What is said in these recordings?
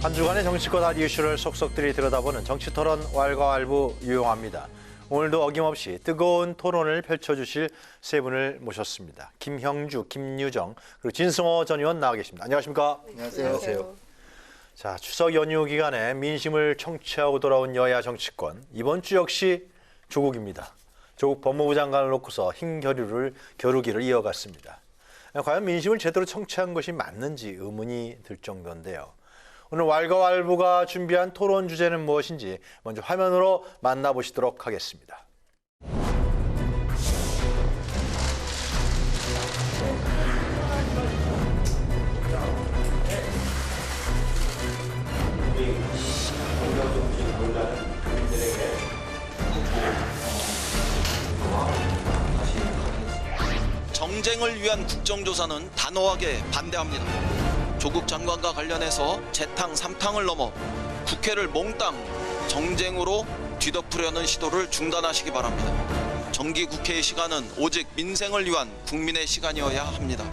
한 주간의 정치권 핫 이슈를 속속들이 들여다보는 정치토론 왈가왈부 유용합니다. 오늘도 어김없이 뜨거운 토론을 펼쳐주실 세 분을 모셨습니다. 김형주, 김유정, 그리고 진승호 전 의원 나와 계십니다. 안녕하십니까? 안녕하세요. 자, 추석 연휴 기간에 민심을 청취하고 돌아온 여야 정치권. 이번 주 역시 조국입니다. 조국 법무부 장관을 놓고서 겨루기를 이어갔습니다. 과연 민심을 제대로 청취한 것이 맞는지 의문이 들 정도인데요. 오늘 왈가왈부가 준비한 토론 주제는 무엇인지 먼저 화면으로 만나보시도록 하겠습니다. 정쟁을 위한 국정조사는 단호하게 반대합니다. 조국 장관과 관련해서 재탕, 삼탕을 넘어 국회를 몽땅 정쟁으로 뒤덮으려는 시도를 중단하시기 바랍니다. 정기국회의 시간은 오직 민생을 위한 국민의 시간이어야 합니다.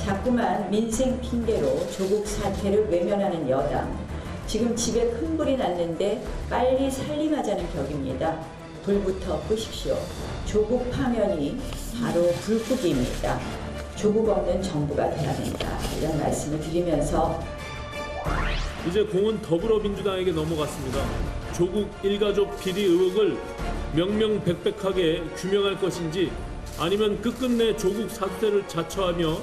자꾸만 민생 핑계로 조국 사태를 외면하는 여당. 지금 집에 큰 불이 났는데 빨리 살림하자는 격입니다. 불부터 끄십시오. 조국 파면이 바로 불국입니다. 조국 없는 정부가 돼야 된다. 이런 말씀을 드리면서 이제 공은 더불어민주당에게 넘어갔습니다. 조국 일가족 비리 의혹을 명명백백하게 규명할 것인지 아니면 끝끝내 조국 사태를 자처하며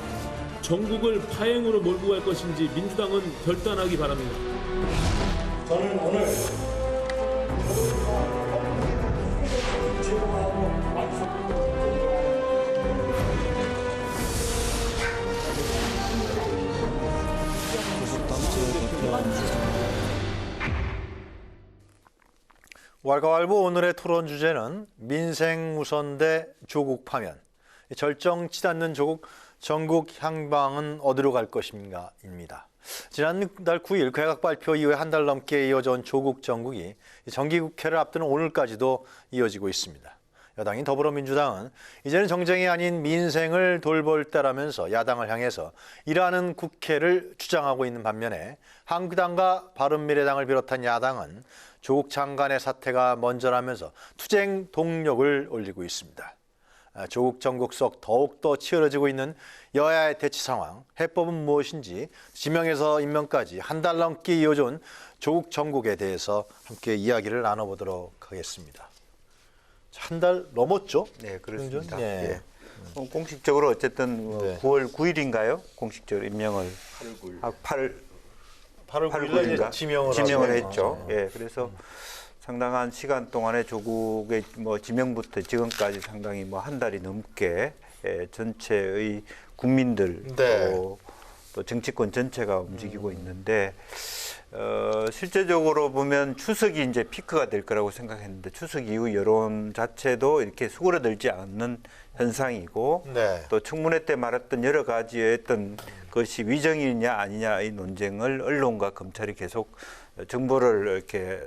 전국을 파행으로 몰고 갈 것인지 민주당은 결단하기 바랍니다. 저는 오늘 왈가왈부 오늘의 토론 주제는 민생 우선 대 조국 파면. 절정치 않는 조국 전국 향방은 어디로 갈 것인가입니다. 지난달 9일 개각 발표 이후에 한 달 넘게 이어져온 조국 정국이 정기국회를 앞두는 오늘까지도 이어지고 있습니다. 여당인 더불어민주당은 이제는 정쟁이 아닌 민생을 돌볼 때라면서 야당을 향해서 일하는 국회를 주장하고 있는 반면에 한국당과 바른미래당을 비롯한 야당은 조국 장관의 사태가 먼저라면서 투쟁 동력을 올리고 있습니다. 조국 정국 속 더욱더 치열해지고 있는 여야의 대치 상황, 해법은 무엇인지 지명에서 임명까지 한 달 넘게 이어져온 조국 정국에 대해서 함께 이야기를 나눠보도록 하겠습니다. 한 달 넘었죠? 네, 그렇습니다. 네. 공식적으로 어쨌든 네. 9월 9일인가요? 공식적으로 임명을 8월 9일인가 지명을 했죠. 예, 그래서 상당한 시간 동안에 조국의 지명부터 지금까지 상당히 한 달이 넘게 전체의 국민들 네. 또 정치권 전체가 움직이고 있는데 실제적으로 보면 추석이 이제 피크가 될 거라고 생각했는데 추석 이후 여론 자체도 이렇게 수그러들지 않는 현상이고 네. 또 청문회 때 말했던 여러 가지의 어떤 것이 위정이냐 아니냐의 논쟁을 언론과 검찰이 계속 정보를 이렇게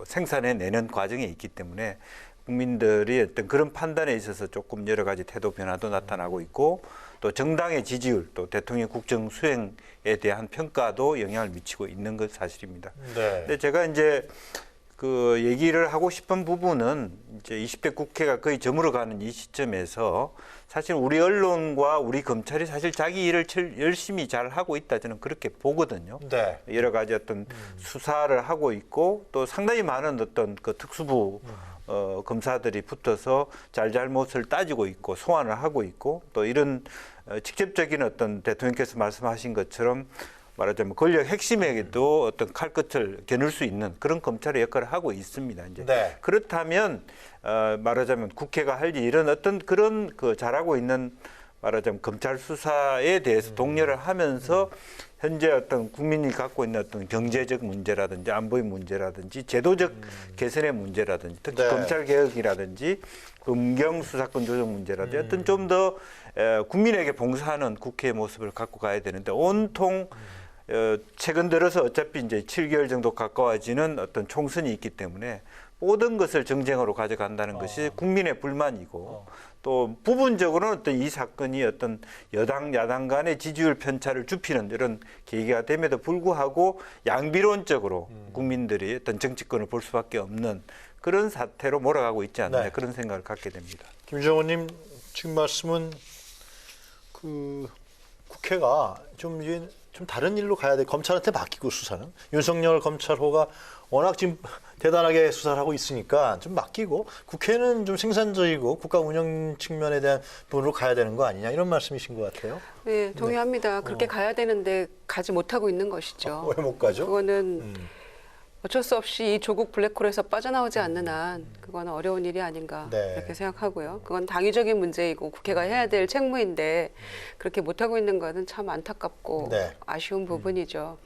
생산해내는 과정에 있기 때문에 국민들이 어떤 그런 판단에 있어서 조금 여러 가지 태도 변화도 나타나고 있고 또 정당의 지지율 또 대통령 국정 수행에 대한 평가도 영향을 미치고 있는 것 사실입니다. 네. 근데 제가 이제 그 얘기를 하고 싶은 부분은 이제 20대 국회가 거의 저물어가는 이 시점에서 사실 우리 언론과 우리 검찰이 사실 자기 일을 열심히 잘 하고 있다 저는 그렇게 보거든요. 네. 여러 가지 어떤 수사를 하고 있고 또 상당히 많은 어떤 그 특수부 검사들이 붙어서 잘잘못을 따지고 있고 소환을 하고 있고 또 이런 직접적인 어떤 대통령께서 말씀하신 것처럼 말하자면 권력 핵심에게도 어떤 칼끝을 겨눌 수 있는 그런 검찰의 역할을 하고 있습니다. 이제 네. 그렇다면 말하자면 국회가 할 일은 어떤 그런 그 잘하고 있는 말하자면 검찰 수사에 대해서 독려를 하면서 현재 어떤 국민이 갖고 있는 어떤 경제적 문제라든지 안보의 문제라든지 제도적 개선의 문제라든지 특히 네. 검찰 개혁이라든지 검경 수사권 조정 문제라든지 어떤 좀 더 국민에게 봉사하는 국회의 모습을 갖고 가야 되는데 온통 최근 들어서 어차피 이제 7개월 정도 가까워지는 어떤 총선이 있기 때문에 모든 것을 정쟁으로 가져간다는 것이 국민의 불만이고 또 부분적으로는 어떤 이 사건이 어떤 여당 야당 간의 지지율 편차를 좁히는 이런 계기가 됨에도 불구하고 양비론적으로 국민들이 어떤 정치권을 볼 수밖에 없는 그런 사태로 몰아가고 있지 않나 네. 그런 생각을 갖게 됩니다. 김정은님 지금 말씀은 그 국회가 좀 이제 좀 다른 일로 가야 돼. 검찰한테 맡기고 수사는 윤석열 검찰호가 워낙 지금 대단하게 수사를 하고 있으니까 좀 맡기고 국회는 좀 생산적이고 국가 운영 측면에 대한 부분으로 가야 되는 거 아니냐 이런 말씀이신 것 같아요. 네, 동의합니다. 그렇게 가야 되는데 가지 못하고 있는 것이죠. 왜 못 가죠? 그거는 어쩔 수 없이 이 조국 블랙홀에서 빠져나오지 않는 한 그거는 어려운 일이 아닌가 네. 이렇게 생각하고요. 그건 당위적인 문제이고 국회가 해야 될 책무인데 그렇게 못하고 있는 것은 참 안타깝고 네. 아쉬운 부분이죠.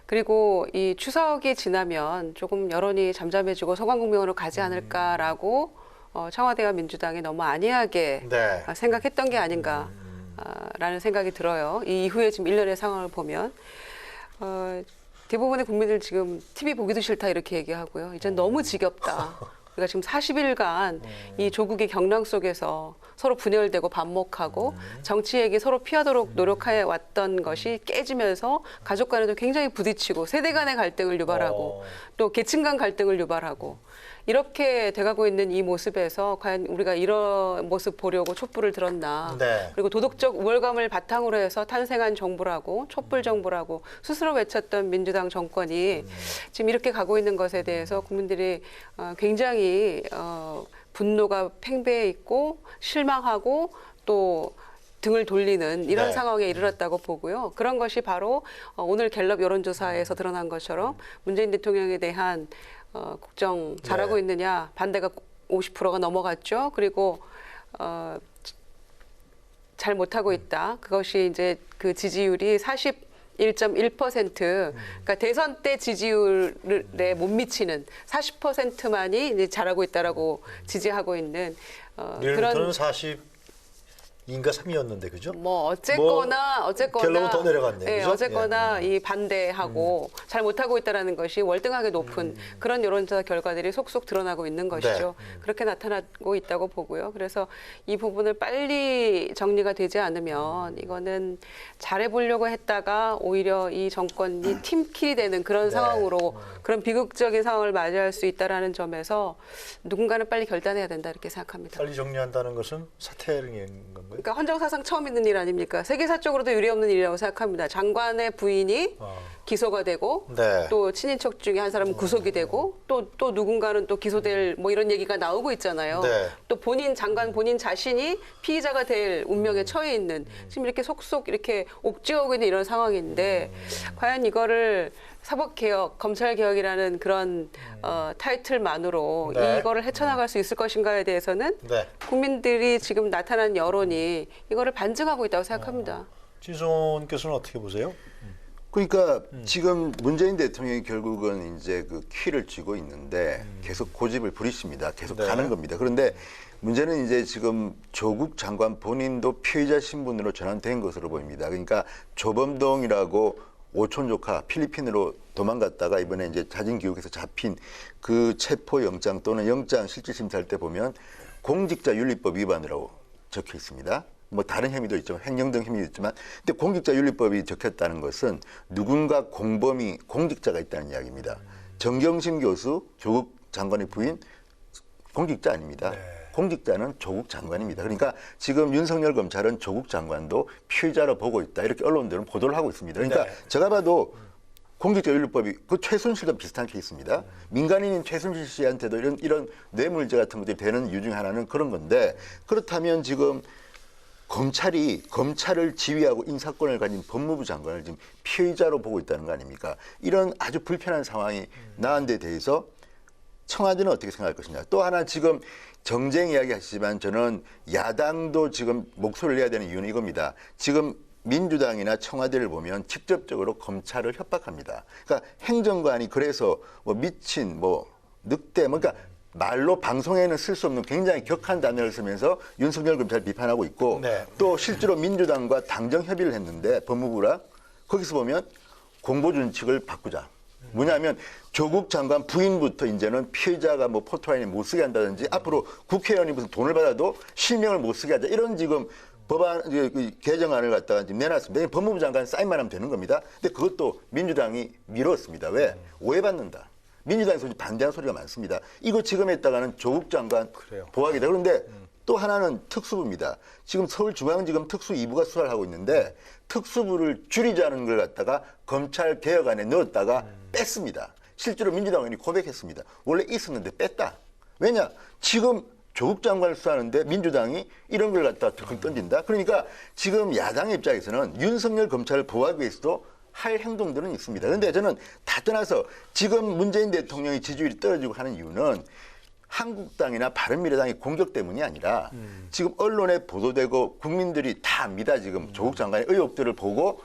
그리고 이 추석이 지나면 조금 여론이 잠잠해지고 소관공명으로 가지 않을까라고 청와대와 민주당이 너무 안이하게 네. 생각했던 게 아닌가라는 생각이 들어요. 이 이후에 지금 1년의 상황을 보면 대부분의 국민들 지금 TV 보기도 싫다 이렇게 얘기하고요. 이젠 너무 지겹다. 우리가 지금 40일간 이 조국의 경랑 속에서 서로 분열되고 반목하고 정치 얘기 서로 피하도록 노력해 왔던 것이 깨지면서 가족 간에도 굉장히 부딪히고 세대 간의 갈등을 유발하고 또 계층 간 갈등을 유발하고 이렇게 돼가고 있는 이 모습에서 과연 우리가 이런 모습 보려고 촛불을 들었나. 네. 그리고 도덕적 우월감을 바탕으로 해서 탄생한 정부라고 촛불 정부라고 스스로 외쳤던 민주당 정권이 지금 이렇게 가고 있는 것에 대해서 국민들이 굉장히 분노가 팽배해 있고 실망하고 또 등을 돌리는 이런 네. 상황에 이르렀다고 보고요. 그런 것이 바로 오늘 갤럽 여론조사에서 드러난 것처럼 문재인 대통령에 대한 국정 잘하고 네. 있느냐 반대가 50%가 넘어갔죠. 그리고 잘 못하고 있다. 그것이 이제 그 지지율이 41.1%, 그러니까 대선 때 지지율에 못 미치는 40%만이 이제 잘하고 있다라고 지지하고 있는 밀턴은 42인가 3이었는데 그죠? 뭐 어쨌거나 갤럽은 더 내려갔네요. 예, 그죠? 어쨌거나 이 반대하고 잘 못하고 있다라는 것이 월등하게 높은 그런 여론조사 결과들이 속속 드러나고 있는 것이죠. 그렇게 나타나고 있다고 보고요. 그래서 이 부분을 빨리 정리가 되지 않으면 이거는 잘해보려고 했다가 오히려 이 정권이 팀킬이 되는 그런 상황으로 그런 비극적인 상황을 맞이할 수 있다라는 점에서 누군가는 빨리 결단해야 된다 이렇게 생각합니다. 빨리 정리한다는 것은 사퇴는 건가요? 그러니까 헌정사상 처음 있는 일 아닙니까? 세계사적으로도 유례없는 일이라고 생각합니다. 장관의 부인이 기소가 되고 네. 또 친인척 중에 한 사람은 구속이 되고 또 누군가는 또 기소될 뭐 이런 얘기가 나오고 있잖아요. 네. 또 장관 본인 자신이 피의자가 될 운명에 처해 있는 지금 이렇게 속속 이렇게 옥죄어오고 있는 이런 상황인데 과연 이거를 사법개혁, 검찰개혁이라는 그런 타이틀만으로 네. 이거를 헤쳐나갈 수 있을 것인가에 대해서는 네. 국민들이 지금 나타난 여론이 이거를 반증하고 있다고 생각합니다. 진성원 교수는 어떻게 보세요? 그러니까 지금 문재인 대통령이 결국은 이제 그 키를 쥐고 있는데 계속 고집을 부리십니다. 계속 네. 가는 겁니다. 그런데 문제는 이제 지금 조국 장관 본인도 피의자 신분으로 전환된 것으로 보입니다. 그러니까 조범동이라고 오촌 조카 필리핀으로 도망갔다가 이번에 이제 자진기국에서 잡힌 그 체포영장 또는 영장 실질심사할 때 보면 공직자윤리법 위반이라고 적혀 있습니다. 뭐 다른 혐의도 있지만 횡령 등 혐의도 있지만 근데 공직자윤리법이 적혔다는 것은 누군가 공범이 공직자가 있다는 이야기입니다. 정경심 교수 조국 장관의 부인 공직자 아닙니다. 공직자는 조국 장관입니다. 그러니까 지금 윤석열 검찰은 조국 장관도 피의자로 보고 있다. 이렇게 언론들은 보도를 하고 있습니다. 그러니까 제가 봐도 공직자윤리법이 그 최순실과 비슷한 케이스입니다. 민간인인 최순실 씨한테도 이런 뇌물죄 같은 것들이 되는 이유 중에 하나는 그런 건데 그렇다면 지금 검찰을 지휘하고 인사권을 가진 법무부 장관을 지금 피의자로 보고 있다는 거 아닙니까? 이런 아주 불편한 상황이 나은 데 대해서 청와대는 어떻게 생각할 것이냐. 또 하나 지금 정쟁 이야기 하시지만 저는 야당도 지금 목소리를 내야 되는 이유는 이겁니다. 지금 민주당이나 청와대를 보면 직접적으로 검찰을 협박합니다. 그러니까 행정관이 그래서 뭐 미친, 뭐 늑대, 그러니까 말로 방송에는 쓸 수 없는 굉장히 격한 단어를 쓰면서 윤석열 검찰을 비판하고 있고 네. 또 실제로 민주당과 당정 협의를 했는데 법무부랑 거기서 보면 공보준칙을 바꾸자. 뭐냐면 조국 장관 부인부터 이제는 피해자가 뭐 포토라인에 못 쓰게 한다든지 앞으로 국회의원이 무슨 돈을 받아도 실명을 못 쓰게 하자 이런 지금 법안 개정안을 갖다가 지금 내놨습니다. 법무부 장관 사인만 하면 되는 겁니다. 근데 그것도 민주당이 미뤘습니다. 왜? 오해받는다. 민주당에서 반대하는 소리가 많습니다. 이거 지금 했다가는 조국 장관 보호하겠다. 그런데 또 하나는 특수부입니다. 지금 서울중앙지검 특수 2부가 수사를 하고 있는데 특수부를 줄이자는 걸 갖다가 검찰 개혁안에 넣었다가 뺐습니다. 실제로 민주당 의원이 고백했습니다. 원래 있었는데 뺐다. 왜냐? 지금 조국 장관을 수사하는데 민주당이 이런 걸 갖다가 득을 던진다. 그러니까 지금 야당 입장에서는 윤석열 검찰을 보호하기 위해서도 할 행동들은 있습니다. 그런데 저는 다 떠나서 지금 문재인 대통령의 지지율이 떨어지고 하는 이유는 한국당이나 바른미래당의 공격 때문이 아니라 지금 언론에 보도되고 국민들이 다 압니다. 지금 조국 장관의 의혹들을 보고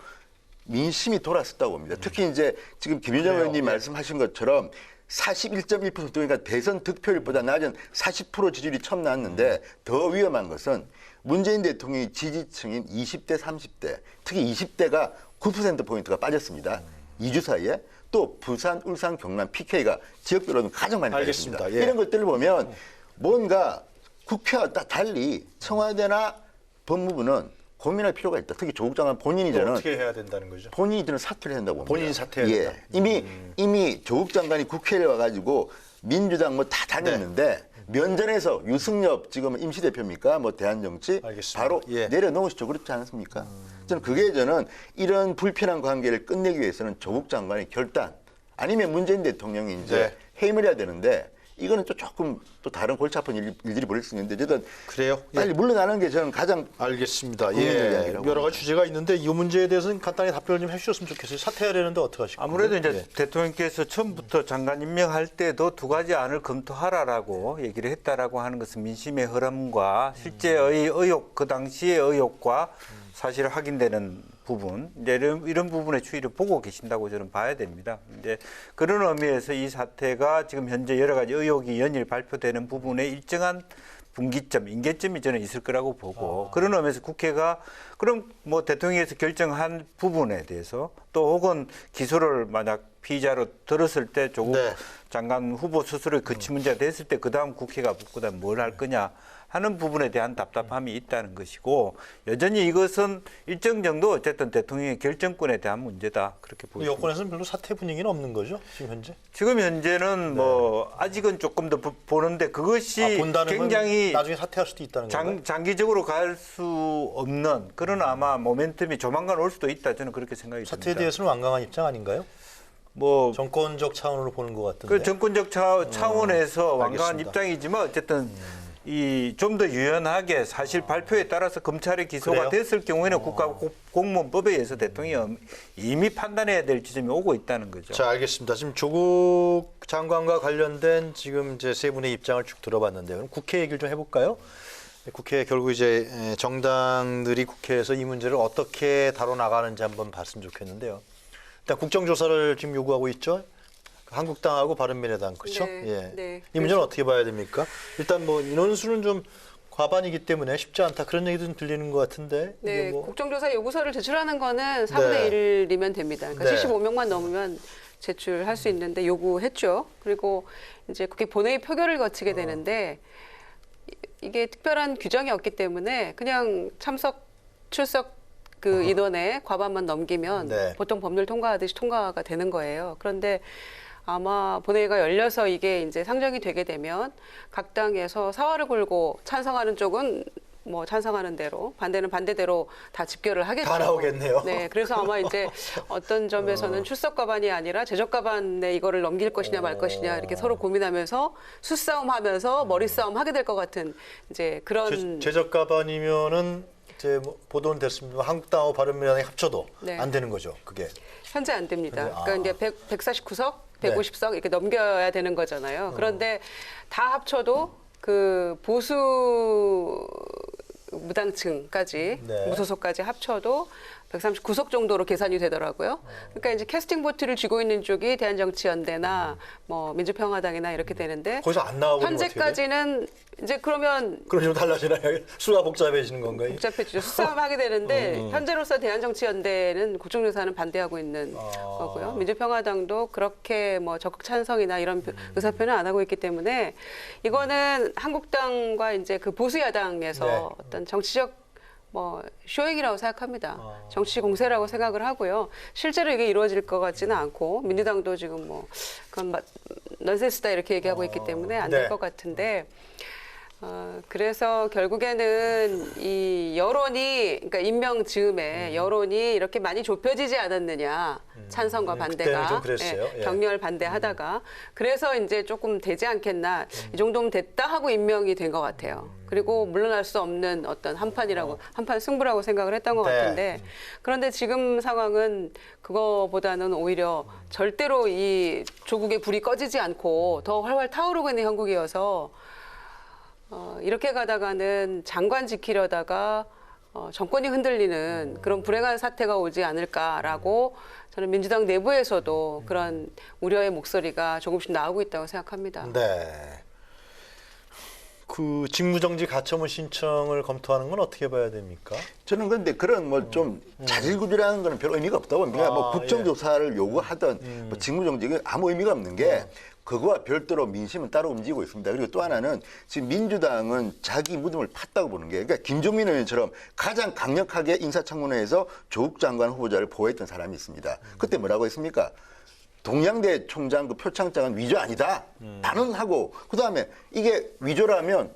민심이 돌아섰다고 봅니다. 특히 이제 지금 김윤정 의원님 말씀하신 것처럼 41.1% 그러니까 대선 득표율보다 낮은 40% 지지율이 처음 나왔는데 더 위험한 것은 문재인 대통령의 지지층인 20대, 30대, 특히 20대가 9%포인트가 빠졌습니다. 2주 사이에. 또 부산, 울산, 경남, PK가 지역별로는 가장 많이 빠졌습니다. 예. 이런 것들을 보면 뭔가 국회와 달리 청와대나 법무부는 고민할 필요가 있다. 특히 조국 장관 본인이 저는 어떻게 해야 된다는 거죠? 본인이 저는 사퇴를 해야 된다고 봅니다. 본인이 사퇴해야 된다. 이미 조국 장관이 국회에 와가지고 민주당 뭐 다 다녔는데 면전에서 유승엽 지금 임시대표입니까? 뭐 대한정치 알겠습니다. 바로 예. 내려놓으시죠. 그렇지 않습니까? 저는 이런 불편한 관계를 끝내기 위해서는 조국 장관의 결단 아니면 문재인 대통령이 이제 해임을 해야 되는데 이거는 또 조금 또 다른 골치 아픈 일들이 벌일 수 있는데 어쨌든 그래요? 빨리 물러나는 게 저는 가장 알겠습니다. 국민의 예. 이야기라고 여러 가지 주제가 있는데 이 문제에 대해서는 간단히 답변을 좀 해주셨으면 좋겠어요. 사퇴해야 되는데 어떻게 하실 건가요? 아무래도 이제 예. 대통령께서 처음부터 장관 임명할 때도 두 가지 안을 검토하라라고 얘기를 했다라고 하는 것은 민심의 흐름과 실제의 의혹, 그 당시의 의혹과 사실 확인되는 부분, 이제 이런 부분의 추이를 보고 계신다고 저는 봐야 됩니다. 이제 그런 의미에서 이 사태가 지금 현재 여러 가지 의혹이 연일 발표되는 부분에 일정한 분기점, 인계점이 저는 있을 거라고 보고 그런 의미에서 국회가 그럼 뭐 대통령께서 결정한 부분에 대해서 또 혹은 기소를 만약 피의자로 들었을 때 조국 장관 후보 스스로의 거취 문제가 됐을 때 그다음 국회가 그다음 뭘 할 거냐 하는 부분에 대한 답답함이 있다는 것이고 여전히 이것은 일정 정도 어쨌든 대통령의 결정권에 대한 문제다 그렇게 보입니다. 여권에서는 별로 사퇴 분위기는 없는 거죠 지금 현재? 지금 현재는 뭐 아직은 조금 더 보는데 그것이 본다는 굉장히 건 나중에 사퇴할 수도 있다는 건가요? 장기적으로 갈 수 없는 그런 아마 모멘텀이 조만간 올 수도 있다 저는 그렇게 생각이 듭니다. 사퇴에 대해서는 완강한 입장 아닌가요? 뭐 정권적 차원으로 보는 것 같은데. 그 정권적 차원에서 완강한 알겠습니다. 입장이지만 어쨌든 이 좀 더 유연하게 사실 발표에 따라서 검찰의 기소가 그래요? 됐을 경우에는 국가공무원법에 의해서 대통령이 이미 판단해야 될 지점이 오고 있다는 거죠. 자, 알겠습니다. 지금 조국 장관과 관련된 지금 이제 세 분의 입장을 쭉 들어봤는데요. 그럼 국회 얘기를 좀 해볼까요? 국회 결국 이제 정당들이 국회에서 이 문제를 어떻게 다뤄나가는지 한번 봤으면 좋겠는데요. 일단 국정조사를 지금 요구하고 있죠. 한국당하고 바른미래당 그렇죠? 네, 예. 네. 이 문제는 어떻게 봐야 됩니까? 일단 뭐 인원수는 좀 과반이기 때문에 쉽지 않다 그런 얘기도 좀 들리는 것 같은데. 네, 이게 뭐 국정조사 요구서를 제출하는 거는 4분의 1이면 됩니다. 그러니까 네. 75명만 넘으면 제출할 수 있는데 요구했죠. 그리고 이제 국회 본회의 표결을 거치게 되는데 이게 특별한 규정이 없기 때문에 그냥 참석, 출석 그 인원의 과반만 넘기면 네. 보통 법률 통과하듯이 통과가 되는 거예요. 그런데 아마 본회의가 열려서 이게 이제 상정이 되게 되면 각 당에서 사활을 걸고 찬성하는 쪽은 뭐 찬성하는 대로 반대는 반대대로 다 집결을 하겠죠. 다 나오겠네요. 네, 그래서 아마 이제 어떤 점에서는 출석 과반이 아니라 제적 과반에 이거를 넘길 것이냐 말 것이냐 이렇게 서로 고민하면서 수싸움하면서 머리싸움 하게 될 것 같은 이제 그런 제적 과반이면은 이제 뭐 보도는 됐습니다. 한국당하고 바른미래당이 합쳐도 네. 안 되는 거죠. 그게. 현재 안 됩니다. 그러니까 이제 149석, 네. 150석 이렇게 넘겨야 되는 거잖아요. 그런데 다 합쳐도 그 보수 무당층까지 네. 무소속까지 합쳐도 139석 정도로 계산이 되더라고요. 그러니까 이제 캐스팅 보트를 쥐고 있는 쪽이 대한정치연대나 뭐 민주평화당이나 이렇게 되는데 거기서 안 나와버리면 현재까지는 이제 그러면 그럼 좀 달라지나요? 수가 복잡해지는 건가요? 복잡해지죠. 수싸움하게 되는데 현재로서 대한정치연대는 국정조사는 반대하고 있는 거고요. 민주평화당도 그렇게 뭐 적극 찬성이나 이런 의사표는 안 하고 있기 때문에 이거는 한국당과 이제 그 보수 야당에서 네. 어떤 정치적 뭐 쇼잉이라고 생각합니다. 정치 공세라고 생각을 하고요. 실제로 이게 이루어질 것 같지는 않고 민주당도 지금 뭐 그건 넌센스다 이렇게 얘기하고 있기 때문에 안 될 것 같은데 그래서 결국에는 이 여론이 그러니까 임명 즈음에 여론이 이렇게 많이 좁혀지지 않았느냐 찬성과 반대가 그때는 좀 그랬어요. 예. 격렬 반대하다가 그래서 이제 조금 되지 않겠나 이 정도면 됐다 하고 임명이 된 것 같아요. 그리고 물러날 수 없는 어떤 한판 승부라고 생각을 했던 것 네. 같은데 그런데 지금 상황은 그거보다는 오히려 절대로 이 조국의 불이 꺼지지 않고 더 활활 타오르고 있는 형국이어서 이렇게 가다가는 장관 지키려다가 정권이 흔들리는 그런 불행한 사태가 오지 않을까라고 저는 민주당 내부에서도 그런 우려의 목소리가 조금씩 나오고 있다고 생각합니다. 네. 그 직무정지 가처분 신청을 검토하는 건 어떻게 봐야 됩니까? 저는 근데 그런 뭐 좀 자질구지라는 거는 별 의미가 없다고 봅니다. 뭐 국정조사를 요구하던 뭐 직무정지가 아무 의미가 없는 게 그거와 별도로 민심은 따로 움직이고 있습니다. 그리고 또 하나는 지금 민주당은 자기 무덤을 팠다고 보는 게 그러니까 김종민 의원처럼 가장 강력하게 인사청문회에서 조국 장관 후보자를 보호했던 사람이 있습니다. 그때 뭐라고 했습니까? 동양대 총장 그 표창장은 위조 아니다. 단언하고 그다음에 이게 위조라면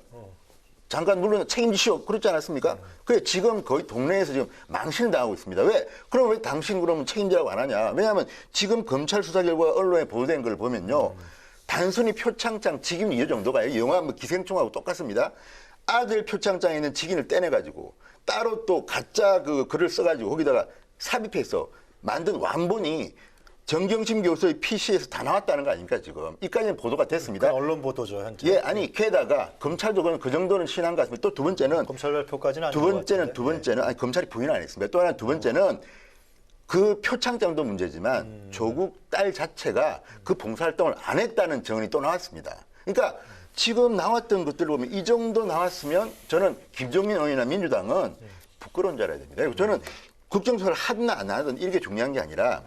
장관 물론 책임지시오 그렇지 않았습니까? 그래 지금 거의 동네에서 지금 망신을 당하고 있습니다. 왜? 그럼 왜 당신 그러면 책임지라고 안 하냐? 왜냐하면 지금 검찰 수사 결과 언론에 보도된 걸 보면요. 단순히 표창장 직임 위조 정도가 아니에요. 영화 뭐 기생충하고 똑같습니다. 아들 표창장에 있는 직인을 떼내가지고 따로 또 가짜 그 글을 써가지고 거기다가 삽입해서 만든 완본이 정경심 교수의 PC에서 다 나왔다는 거 아닙니까 지금? 이까지는 보도가 됐습니다. 언론 보도죠 현재. 예, 아니 게다가 검찰도 그 정도는 신한 것 같습니다. 또 두 번째는 검찰 발표까지는 아닌 두 것 번째는 같은데. 아니 검찰이 부인 안 했습니다. 또 하나 두 번째는 그 표창장도 문제지만 조국 딸 자체가 그 봉사활동을 안 했다는 증언이 또 나왔습니다. 그러니까 지금 나왔던 것들을 보면 이 정도 나왔으면 저는 김종민 의원이나 민주당은 부끄러운 줄 알아야 됩니다. 그리고 저는 국정조사를 하든 안 하든 이게 중요한 게 아니라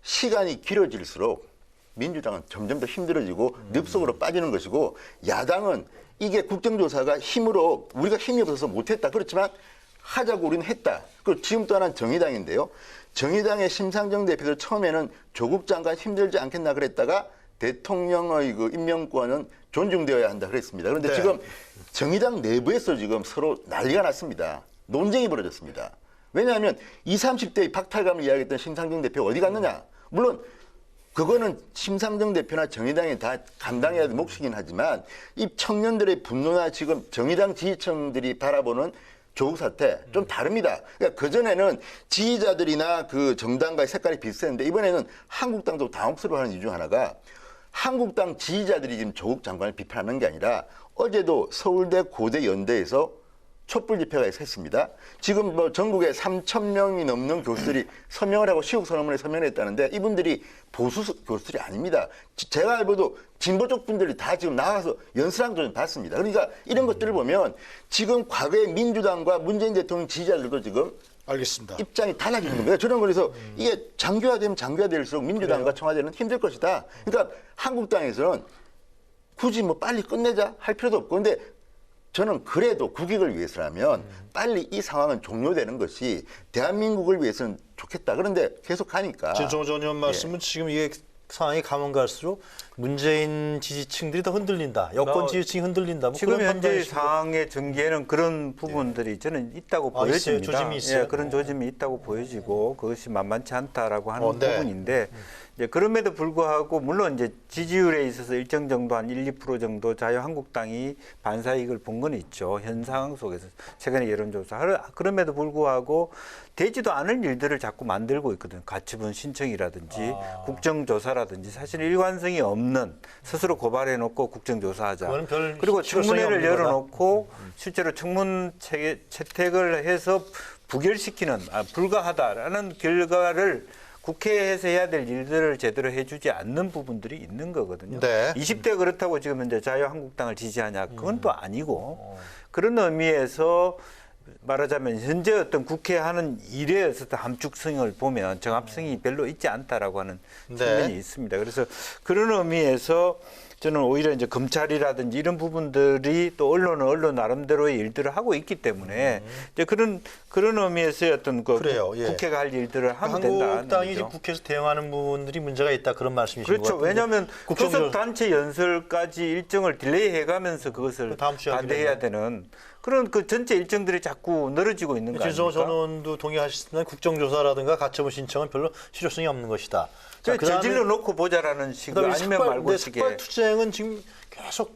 시간이 길어질수록 민주당은 점점 더 힘들어지고 늪속으로 빠지는 것이고 야당은 이게 국정조사가 힘으로 우리가 힘이 없어서 못했다. 그렇지만 하자고 우리는 했다. 그리고 지금 또 하나는 정의당인데요. 정의당의 심상정 대표도 처음에는 조국 장관 힘들지 않겠나 그랬다가 대통령의 그 임명권은 존중되어야 한다 그랬습니다. 그런데 네. 지금 정의당 내부에서 지금 서로 난리가 났습니다. 논쟁이 벌어졌습니다. 왜냐하면 20, 30대의 박탈감을 이야기했던 심상정 대표가 어디 갔느냐. 물론 그거는 심상정 대표나 정의당이 다 감당해야 될 몫이긴 하지만 이 청년들의 분노나 지금 정의당 지지층들이 바라보는 조국 사태 좀 다릅니다. 그러니까 그전에는 지지자들이나 그 정당과의 색깔이 비슷했는데 이번에는 한국당도 당혹스러워하는 이유 중 하나가 한국당 지지자들이 지금 조국 장관을 비판하는 게 아니라 어제도 서울대 고대 연대에서 촛불 집회가 있었습니다. 지금 뭐 전국에 3,000명이 넘는 교수들이 서명을 하고 시국선언문에 서명을 했다는데 이분들이 보수 교수들이 아닙니다. 제가 알고도 진보 쪽 분들이 다 지금 나와서 연설한 걸 봤습니다. 그러니까 이런 것들을 보면 지금 과거의 민주당과 문재인 대통령 지지자들도 지금 알겠습니다. 입장이 달라지는 겁니다. 저는 그래서 이게 장기화되면 장기화될수록 민주당과 청와대는 힘들 것이다. 그러니까 한국당에서는 굳이 뭐 빨리 끝내자 할 필요도 없고 근데 저는 그래도 국익을 위해서라면 빨리 이 상황은 종료되는 것이 대한민국을 위해서는 좋겠다. 그런데 계속 가니까. 진성호 전 의원 말씀은 지금 이게 상황이 가면 갈수록 문재인 지지층들이 더 흔들린다. 여권 지지층이 흔들린다. 뭐 지금 그런 현재 판단이신 상황의 전개에는 그런 부분들이 저는 있다고 아, 있어요? 보여집니다. 조짐이 있어요? 예, 그런 조짐이 있다고 보여지고 그것이 만만치 않다라고 하는 네. 부분인데 이제 그럼에도 불구하고 물론 이제 지지율에 있어서 일정 정도 한 1, 2% 정도 자유한국당이 반사이익을 본 건 있죠. 현 상황 속에서 최근에 여론조사. 그럼에도 불구하고 되지도 않을 일들을 자꾸 만들고 있거든요. 가처분 신청이라든지 국정조사라든지 사실 일관성이 없는 스스로 고발해놓고 국정조사하자. 그거는 별 그리고 실효성이 청문회를 없는 거다. 열어놓고 실제로 청문 채택을 해서 부결시키는 불가하다라는 결과를 국회에서 해야 될 일들을 제대로 해주지 않는 부분들이 있는 거거든요. 네. 20대 그렇다고 지금 이제 자유한국당을 지지하냐 그건 또 아니고 그런 의미에서 말하자면 현재 어떤 국회 하는 일에 어떤 함축성을 보면 정합성이 별로 있지 않다라고 하는 네. 측면이 있습니다. 그래서 그런 의미에서 저는 오히려 이제 검찰이라든지 이런 부분들이 또 언론은 언론 나름대로의 일들을 하고 있기 때문에 이제 그런 의미에서의 어떤 그래요. 예. 국회가 할 일들을 하면 된다는 한국당이 거죠. 지금 국회에서 대응하는 부분들이 문제가 있다 그런 말씀이신 것 그렇죠. 같은데. 왜냐하면 국정조- 소속 단체 연설까지 일정을 딜레이해가면서 그것을 다음 주에 반대해야 하기로 되는 그런 그 전체 일정들이 자꾸 늘어지고 있는 거 진성호 아닙니까? 전원도 동의하시지만 국정조사라든가 가처분 신청은 별로 실효성이 없는 것이다. 자, 그다음에 저질러 놓고 보자라는 식으로 그다음에 아니면 말고 식의. 삭발투쟁은 지금 계속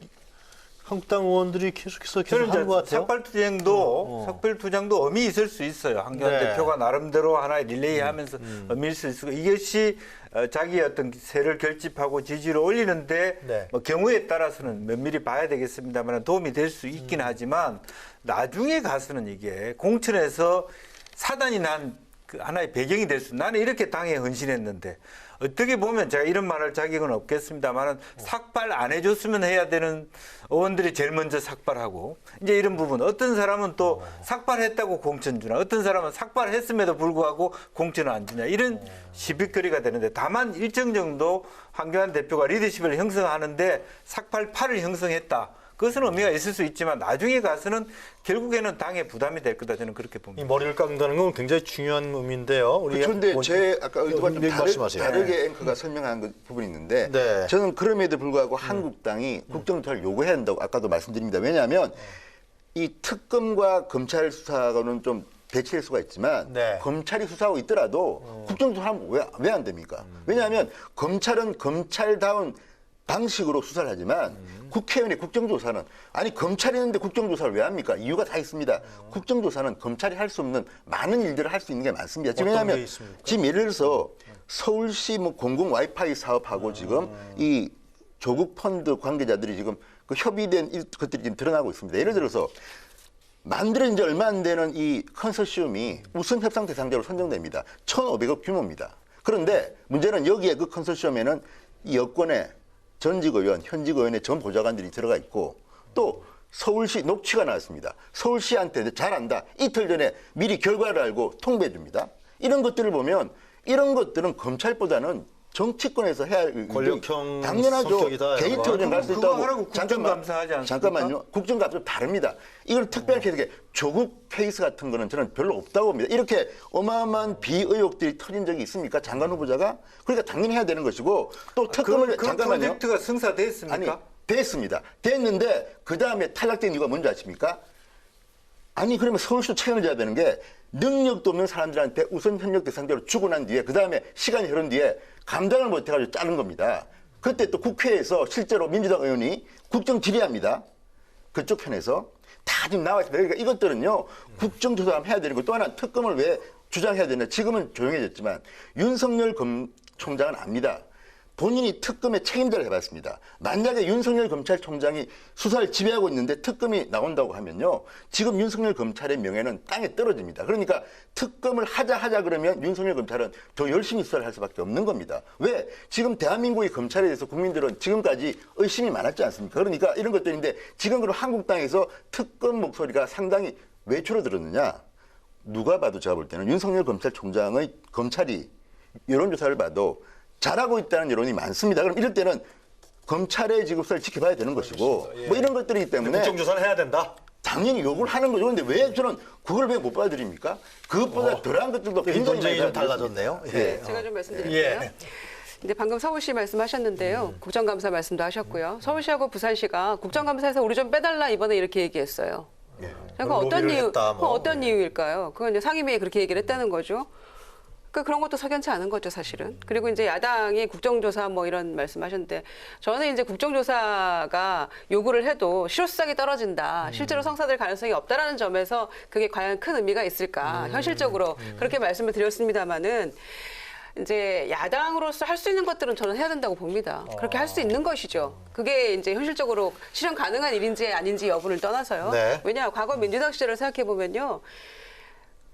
한국당 의원들이 계속해서 계속 저는 하는 것 이제 같아요. 삭발투쟁도 의미 있을 수 있어요. 한교안 네. 대표가 나름대로 하나의 릴레이하면서 의미 있을 수가 이것이 자기의 어떤 세를 결집하고 지지를 올리는데 네. 뭐 경우에 따라서는 면밀히 봐야 되겠습니다만 도움이 될 수 있긴 하지만 나중에 가서는 이게 공천에서 사단이 난 그 하나의 배경이 될 수. 나는 이렇게 당에 헌신했는데 어떻게 보면 제가 이런 말할 자격은 없겠습니다만은 삭발 안 해줬으면 해야 되는 의원들이 제일 먼저 삭발하고 이제 이런 부분. 어떤 사람은 또 삭발했다고 공천 주나, 어떤 사람은 삭발했음에도 불구하고 공천을 안 주냐 이런 시비거리가 되는데 다만 일정 정도 한교안 대표가 리더십을 형성하는데 삭발파를 형성했다. 그것은 의미가 있을 수 있지만 나중에 가서는 결국에는 당에 부담이 될 거다 저는 그렇게 이 봅니다. 머리를 깎는다는 건 굉장히 중요한 의미인데요. 우리 그런데 제 아까 의도가 좀 말씀하세요. 다르게 앵커가 설명한 부분이 있는데 네. 저는 그럼에도 불구하고 한국당이 국정조사를 요구해야 한다고 아까도 말씀드립니다. 왜냐하면 이 특검과 검찰 수사하고는 좀 대치할 수가 있지만 네. 검찰이 수사하고 있더라도 국정조사하면 왜 안 됩니까? 왜냐하면 검찰은 검찰다운 방식으로 수사를 하지만 국회의원의 국정조사는 아니 검찰이 있는데 국정조사를 왜 합니까? 이유가 다 있습니다. 국정조사는 검찰이 할 수 없는 많은 일들을 할 수 있는 게 많습니다. 지금 어떤 게 왜냐하면 있습니까? 지금 예를 들어서 서울시 뭐 공공 와이파이 사업하고 지금 이 조국 펀드 관계자들이 지금 그 협의된 것들이 지금 드러나고 있습니다. 예를 들어서 만들어진 지 얼마 안 되는 이 컨소시엄이 우선 협상 대상자로 선정됩니다. 1,500억 규모입니다. 그런데 문제는 여기에 그 컨소시엄에는 이 여권의 전직 의원, 현직 의원의 전 보좌관들이 들어가 있고 또 서울시 녹취가 나왔습니다. 서울시한테 잘 안다. 이틀 전에 미리 결과를 알고 통보해 줍니다. 이런 것들을 보면 이런 것들은 검찰보다는 정치권에서 해야 할 권력형 당연하죠. 성격이다, 이런 게이트 의견 갈수 그거 있다고. 하라고 국정감사하지 않습니까? 잠깐만요. 국정감사 좀 다릅니다. 이걸 특별히 이렇게 조국 케이스 같은 거는 저는 별로 없다고 봅니다. 이렇게 어마어마한 비의혹들이 터진 적이 있습니까? 장관 후보자가? 그러니까 당연히 해야 되는 것이고 또 특검을 그 잠깐만요. 프로젝트가 승사됐습니까? 아니 됐습니다. 됐는데 그 다음에 탈락된 이유가 뭔지 아십니까? 아니 그러면 서울시도 책임을 져야 되는 게 능력도 없는 사람들한테 우선 협력 대상자로 주고 난 뒤에 그 다음에 시간이 흐른 뒤에 감당을 못해가지고 자른 겁니다. 그때 또 국회에서 실제로 민주당 의원이 국정 질의합니다. 그쪽 편에서 다 지금 나와 있습니다. 그러니까 이것들은요 국정조사 해야 되는 거 또 하나 특검을 왜 주장해야 되나 지금은 조용해졌지만 윤석열 총장은 압니다. 본인이 특검의 책임자를 해봤습니다. 만약에 윤석열 검찰총장이 수사를 지배하고 있는데 특검이 나온다고 하면요. 지금 윤석열 검찰의 명예는 땅에 떨어집니다. 그러니까 특검을 하자 그러면 윤석열 검찰은 더 열심히 수사를 할 수밖에 없는 겁니다. 왜? 지금 대한민국의 검찰에 대해서 국민들은 지금까지 의심이 많았지 않습니까? 그러니까 이런 것들인데 지금 그럼 한국당에서 특검 목소리가 상당히 왜 줄어들었느냐? 누가 봐도 제가 볼 때는 윤석열 검찰총장의 검찰이 여론조사를 봐도 잘하고 있다는 여론이 많습니다. 그럼 이럴 때는 검찰의 직업을 지켜봐야 되는 것이고 예. 뭐 이런 것들이기 때문에 국정조사를 해야 된다. 당연히 요구를 하는 거죠. 그런데 왜 저는 그걸 왜 못 봐드립니까? 그것보다 덜한 것들도 굉장히 논쟁이 좀 많이 달라졌네요. 예. 제가 좀 말씀드릴게요. 예. 근데 방금 서울시 말씀하셨는데요. 국정감사 말씀도 하셨고요. 서울시하고 부산시가 국정감사에서 우리 좀 빼달라 이번에 이렇게 얘기했어요. 그러니까 로비를 했다, 뭐. 어떤 이유일까요? 그건 이제 상임위에 그렇게 얘기를 했다는 거죠. 그런 것도 석연치 않은 거죠, 사실은. 그리고 이제 야당이 국정조사 뭐 이런 말씀하셨는데 저는 이제 국정조사가 요구를 해도 실효성이 떨어진다, 실제로 성사될 가능성이 없다라는 점에서 그게 과연 큰 의미가 있을까, 현실적으로 그렇게 말씀을 드렸습니다마는 이제 야당으로서 할 수 있는 것들은 저는 해야 된다고 봅니다. 그렇게 할 수 있는 것이죠. 그게 이제 현실적으로 실현 가능한 일인지 아닌지 여부를 떠나서요. 네. 왜냐, 과거 민주당 시절을 생각해 보면요.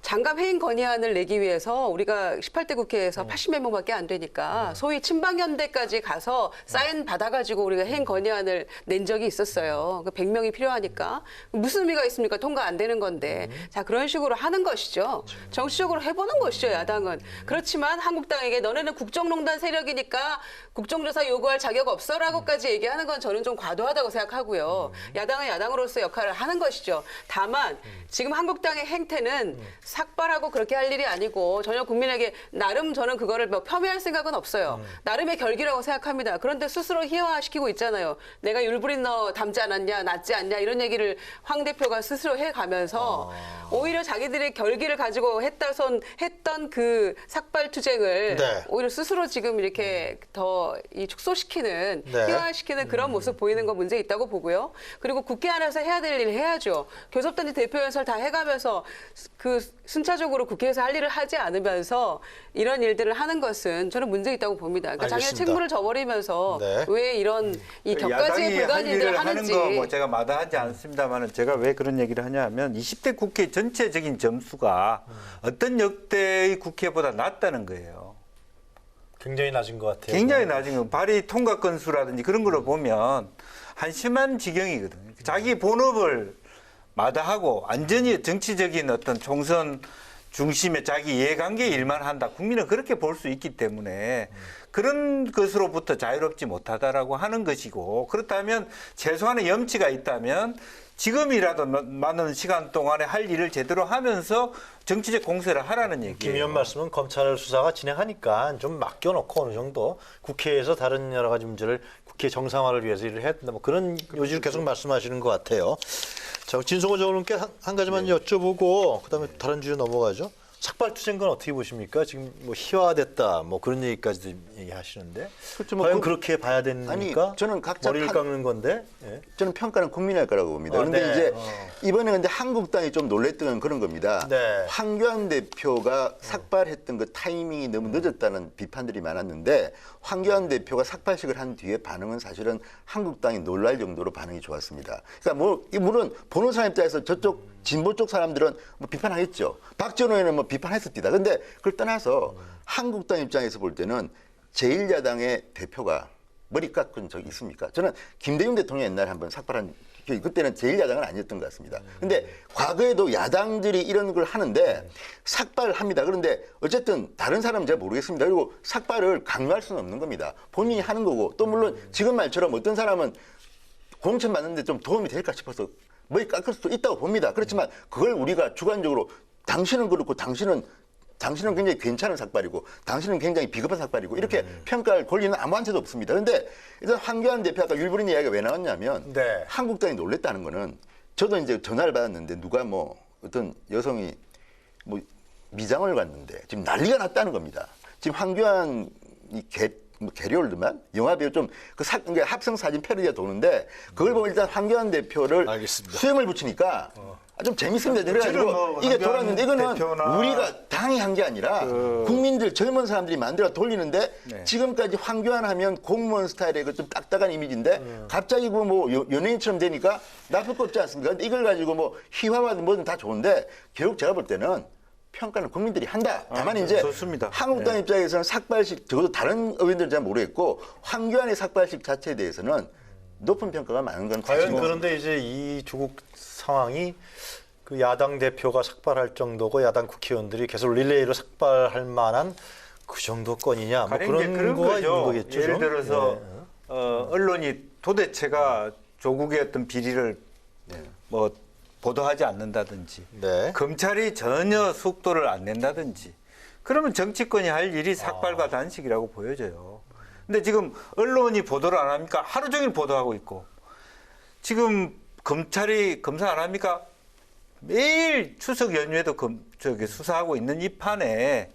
장갑 해임 건의안을 내기 위해서 우리가 18대 국회에서 80몇 명밖에 안 되니까 소위 친박연대까지 가서 사인 받아가지고 우리가 해임 건의안을 낸 적이 있었어요. 100명이 필요하니까. 무슨 의미가 있습니까? 통과 안 되는 건데. 자, 그런 식으로 하는 것이죠. 정치적으로 해보는 것이죠, 야당은. 그렇지만 한국당에게 너네는 국정농단 세력이니까 국정조사 요구할 자격 없어라고까지 얘기하는 건 저는 좀 과도하다고 생각하고요. 야당은 야당으로서 역할을 하는 것이죠. 다만 지금 한국당의 행태는 삭발하고 그렇게 할 일이 아니고 전혀 국민에게 나름 저는 그거를 뭐 폄훼할 생각은 없어요. 나름의 결기라고 생각합니다. 그런데 스스로 희화화시키고 있잖아요. 내가 율브린 너 닮지 않았냐, 낫지 않냐 이런 얘기를 황 대표가 스스로 해가면서 오히려 자기들의 결기를 가지고 했던 그 삭발 투쟁을 네. 오히려 스스로 지금 이렇게 더 이 축소시키는, 네. 희화시키는 그런 모습 보이는 건 문제 있다고 보고요. 그리고 국회 안에서 해야 될 일을 해야죠. 교섭단체 대표 연설 다 해가면서 그 순차적으로 국회에서 할 일을 하지 않으면서 이런 일들을 하는 것은 저는 문제 있다고 봅니다. 그러니까 자기네 알겠습니다. 책무를 져버리면서 네. 왜 이런 이 격가지에 야당이 불과한 할 일들을 일을 하는 하는지. 거 뭐 제가 마다하지 않습니다만은 제가 왜 그런 얘기를 하냐면 20대 국회 전체적인 점수가 어떤 역대의 국회보다 낮다는 거예요. 굉장히 낮은 것 같아요. 굉장히 낮은 거. 발의 통과 건수라든지 그런 걸로 보면 한심한 지경이거든요. 자기 본업을 마다하고 완전히 정치적인 어떤 총선 중심의 자기 이해관계 일만 한다. 국민은 그렇게 볼 수 있기 때문에 그런 것으로부터 자유롭지 못하다라고 하는 것이고, 그렇다면 최소한의 염치가 있다면 지금이라도 많은 시간 동안에 할 일을 제대로 하면서 정치적 공세를 하라는 얘기예요. 김 의원 말씀은 검찰 수사가 진행하니까 좀 맡겨놓고 어느 정도 국회에서 다른 여러 가지 문제를 국회 정상화를 위해서 일을 해야 된다. 뭐 그런 요지를 계속 말씀하시는 것 같아요. 자, 진성호 의원님께 한 가지만 여쭤보고 그다음에 다른 주제 넘어가죠. 삭발투쟁 건 어떻게 보십니까? 지금 뭐 희화됐다 뭐 그런 얘기까지도 얘기하시는데 그렇죠. 뭐 과연 그- 그렇게 봐야 됩니까? 아니, 저는 각자 머리를 깎는 건데. 예. 저는 평가는 국민이 할 거라고 봅니다. 그런데 네. 이제 이번에 근데 한국당이 좀 놀랬던 건 그런 겁니다. 네. 황교안 대표가 삭발했던 그 타이밍이 너무 늦었다는 비판들이 많았는데 황교안 대표가 삭발식을 한 뒤에 반응은 사실은 한국당이 놀랄 정도로 반응이 좋았습니다. 그러니까 뭐 물론 보는 사람 입장에서 저쪽 진보 쪽 사람들은 뭐 비판하겠죠. 박지원 의원은 뭐 비판했습니다. 근데 그걸 떠나서 한국당 입장에서 볼 때는 제1야당의 대표가 머리 깎은 적이 있습니까? 저는 김대중 대통령이 옛날에 한번 삭발한, 그때는 제1야당은 아니었던 것 같습니다. 근데 과거에도 야당들이 이런 걸 하는데 삭발을 합니다. 그런데 어쨌든 다른 사람은 제가 모르겠습니다. 그리고 삭발을 강요할 수는 없는 겁니다. 본인이 하는 거고, 또 물론 지금 말처럼 어떤 사람은 공천 받는데 좀 도움이 될까 싶어서 머리 깎을 수도 있다고 봅니다. 그렇지만 그걸 우리가 주관적으로 당신은 그렇고 당신은 굉장히 괜찮은 삭발이고 당신은 굉장히 비겁한 삭발이고 이렇게 평가할 권리는 아무한테도 없습니다. 그런데 일단 황교안 대표 아까 율브린 이야기가 왜 나왔냐면 네. 한국당이 놀랬다는 거는, 저도 이제 전화를 받았는데 누가 뭐 어떤 여성이 뭐 미장을 갔는데 지금 난리가 났다는 겁니다. 지금 황교안 게리올드만 영화배우 좀 그 합성 사진 패러디가 도는데 그걸 보면 일단 황교안 대표를 알겠습니다. 수염을 붙이니까 좀 재밌습니다. 그래가지고 뭐 이게 황교안 돌았는데 이거는 대표나 우리가 당이 한 게 아니라 국민들 젊은 사람들이 만들어 돌리는데 네. 지금까지 황교안 하면 공무원 스타일의 그 좀 딱딱한 이미지인데 갑자기 그 뭐 연예인처럼 되니까 나쁠 거 없지 않습니까? 근데 이걸 가지고 뭐 희화화든 뭐든 다 좋은데 결국 제가 볼 때는 평가는 국민들이 한다. 다만 이제 좋습니다. 한국당 네. 입장에서는 삭발식, 적어도 다른 의원들은 잘 모르겠고 황교안의 삭발식 자체에 대해서는 높은 평가가 많은 건 과연 사실입니다. 그런데 이제 이 조국 상황이 그 야당 대표가 삭발할 정도고 야당 국회의원들이 계속 릴레이로 삭발할 만한 그 정도 건이냐 뭐 가령 그런 이제 그런 거가 거죠. 있는 거겠죠. 예를 좀? 들어서 네. 언론이 도대체가 조국의 어떤 비리를 뭐 보도하지 않는다든지, 네. 검찰이 전혀 속도를 안 낸다든지, 그러면 정치권이 할 일이 삭발과 단식이라고 보여져요. 근데 지금 언론이 보도를 안 합니까? 하루 종일 보도하고 있고, 지금 검찰이 검사 안 합니까? 매일 추석 연휴에도 수사하고 있는 이 판에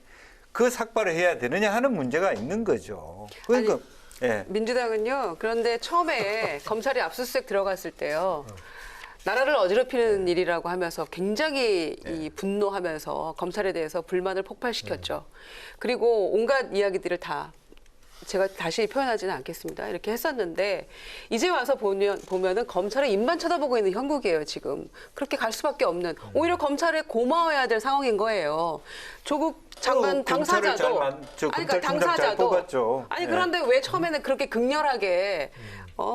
그 삭발을 해야 되느냐 하는 문제가 있는 거죠. 그러니까 예. 민주당은요. 그런데 처음에 검찰이 압수수색 들어갔을 때요. 나라를 어지럽히는 일이라고 하면서 굉장히 이 분노하면서 검찰에 대해서 불만을 폭발시켰죠. 그리고 온갖 이야기들을 다 제가 다시 표현하지는 않겠습니다. 이렇게 했었는데 이제 와서 보면은 검찰의 입만 쳐다보고 있는 형국이에요. 지금 그렇게 갈 수밖에 없는 오히려 검찰에 고마워해야 될 상황인 거예요. 조국 장관 당사자도 그러니까 당사자도 아니 그런데 왜 처음에는 그렇게 극렬하게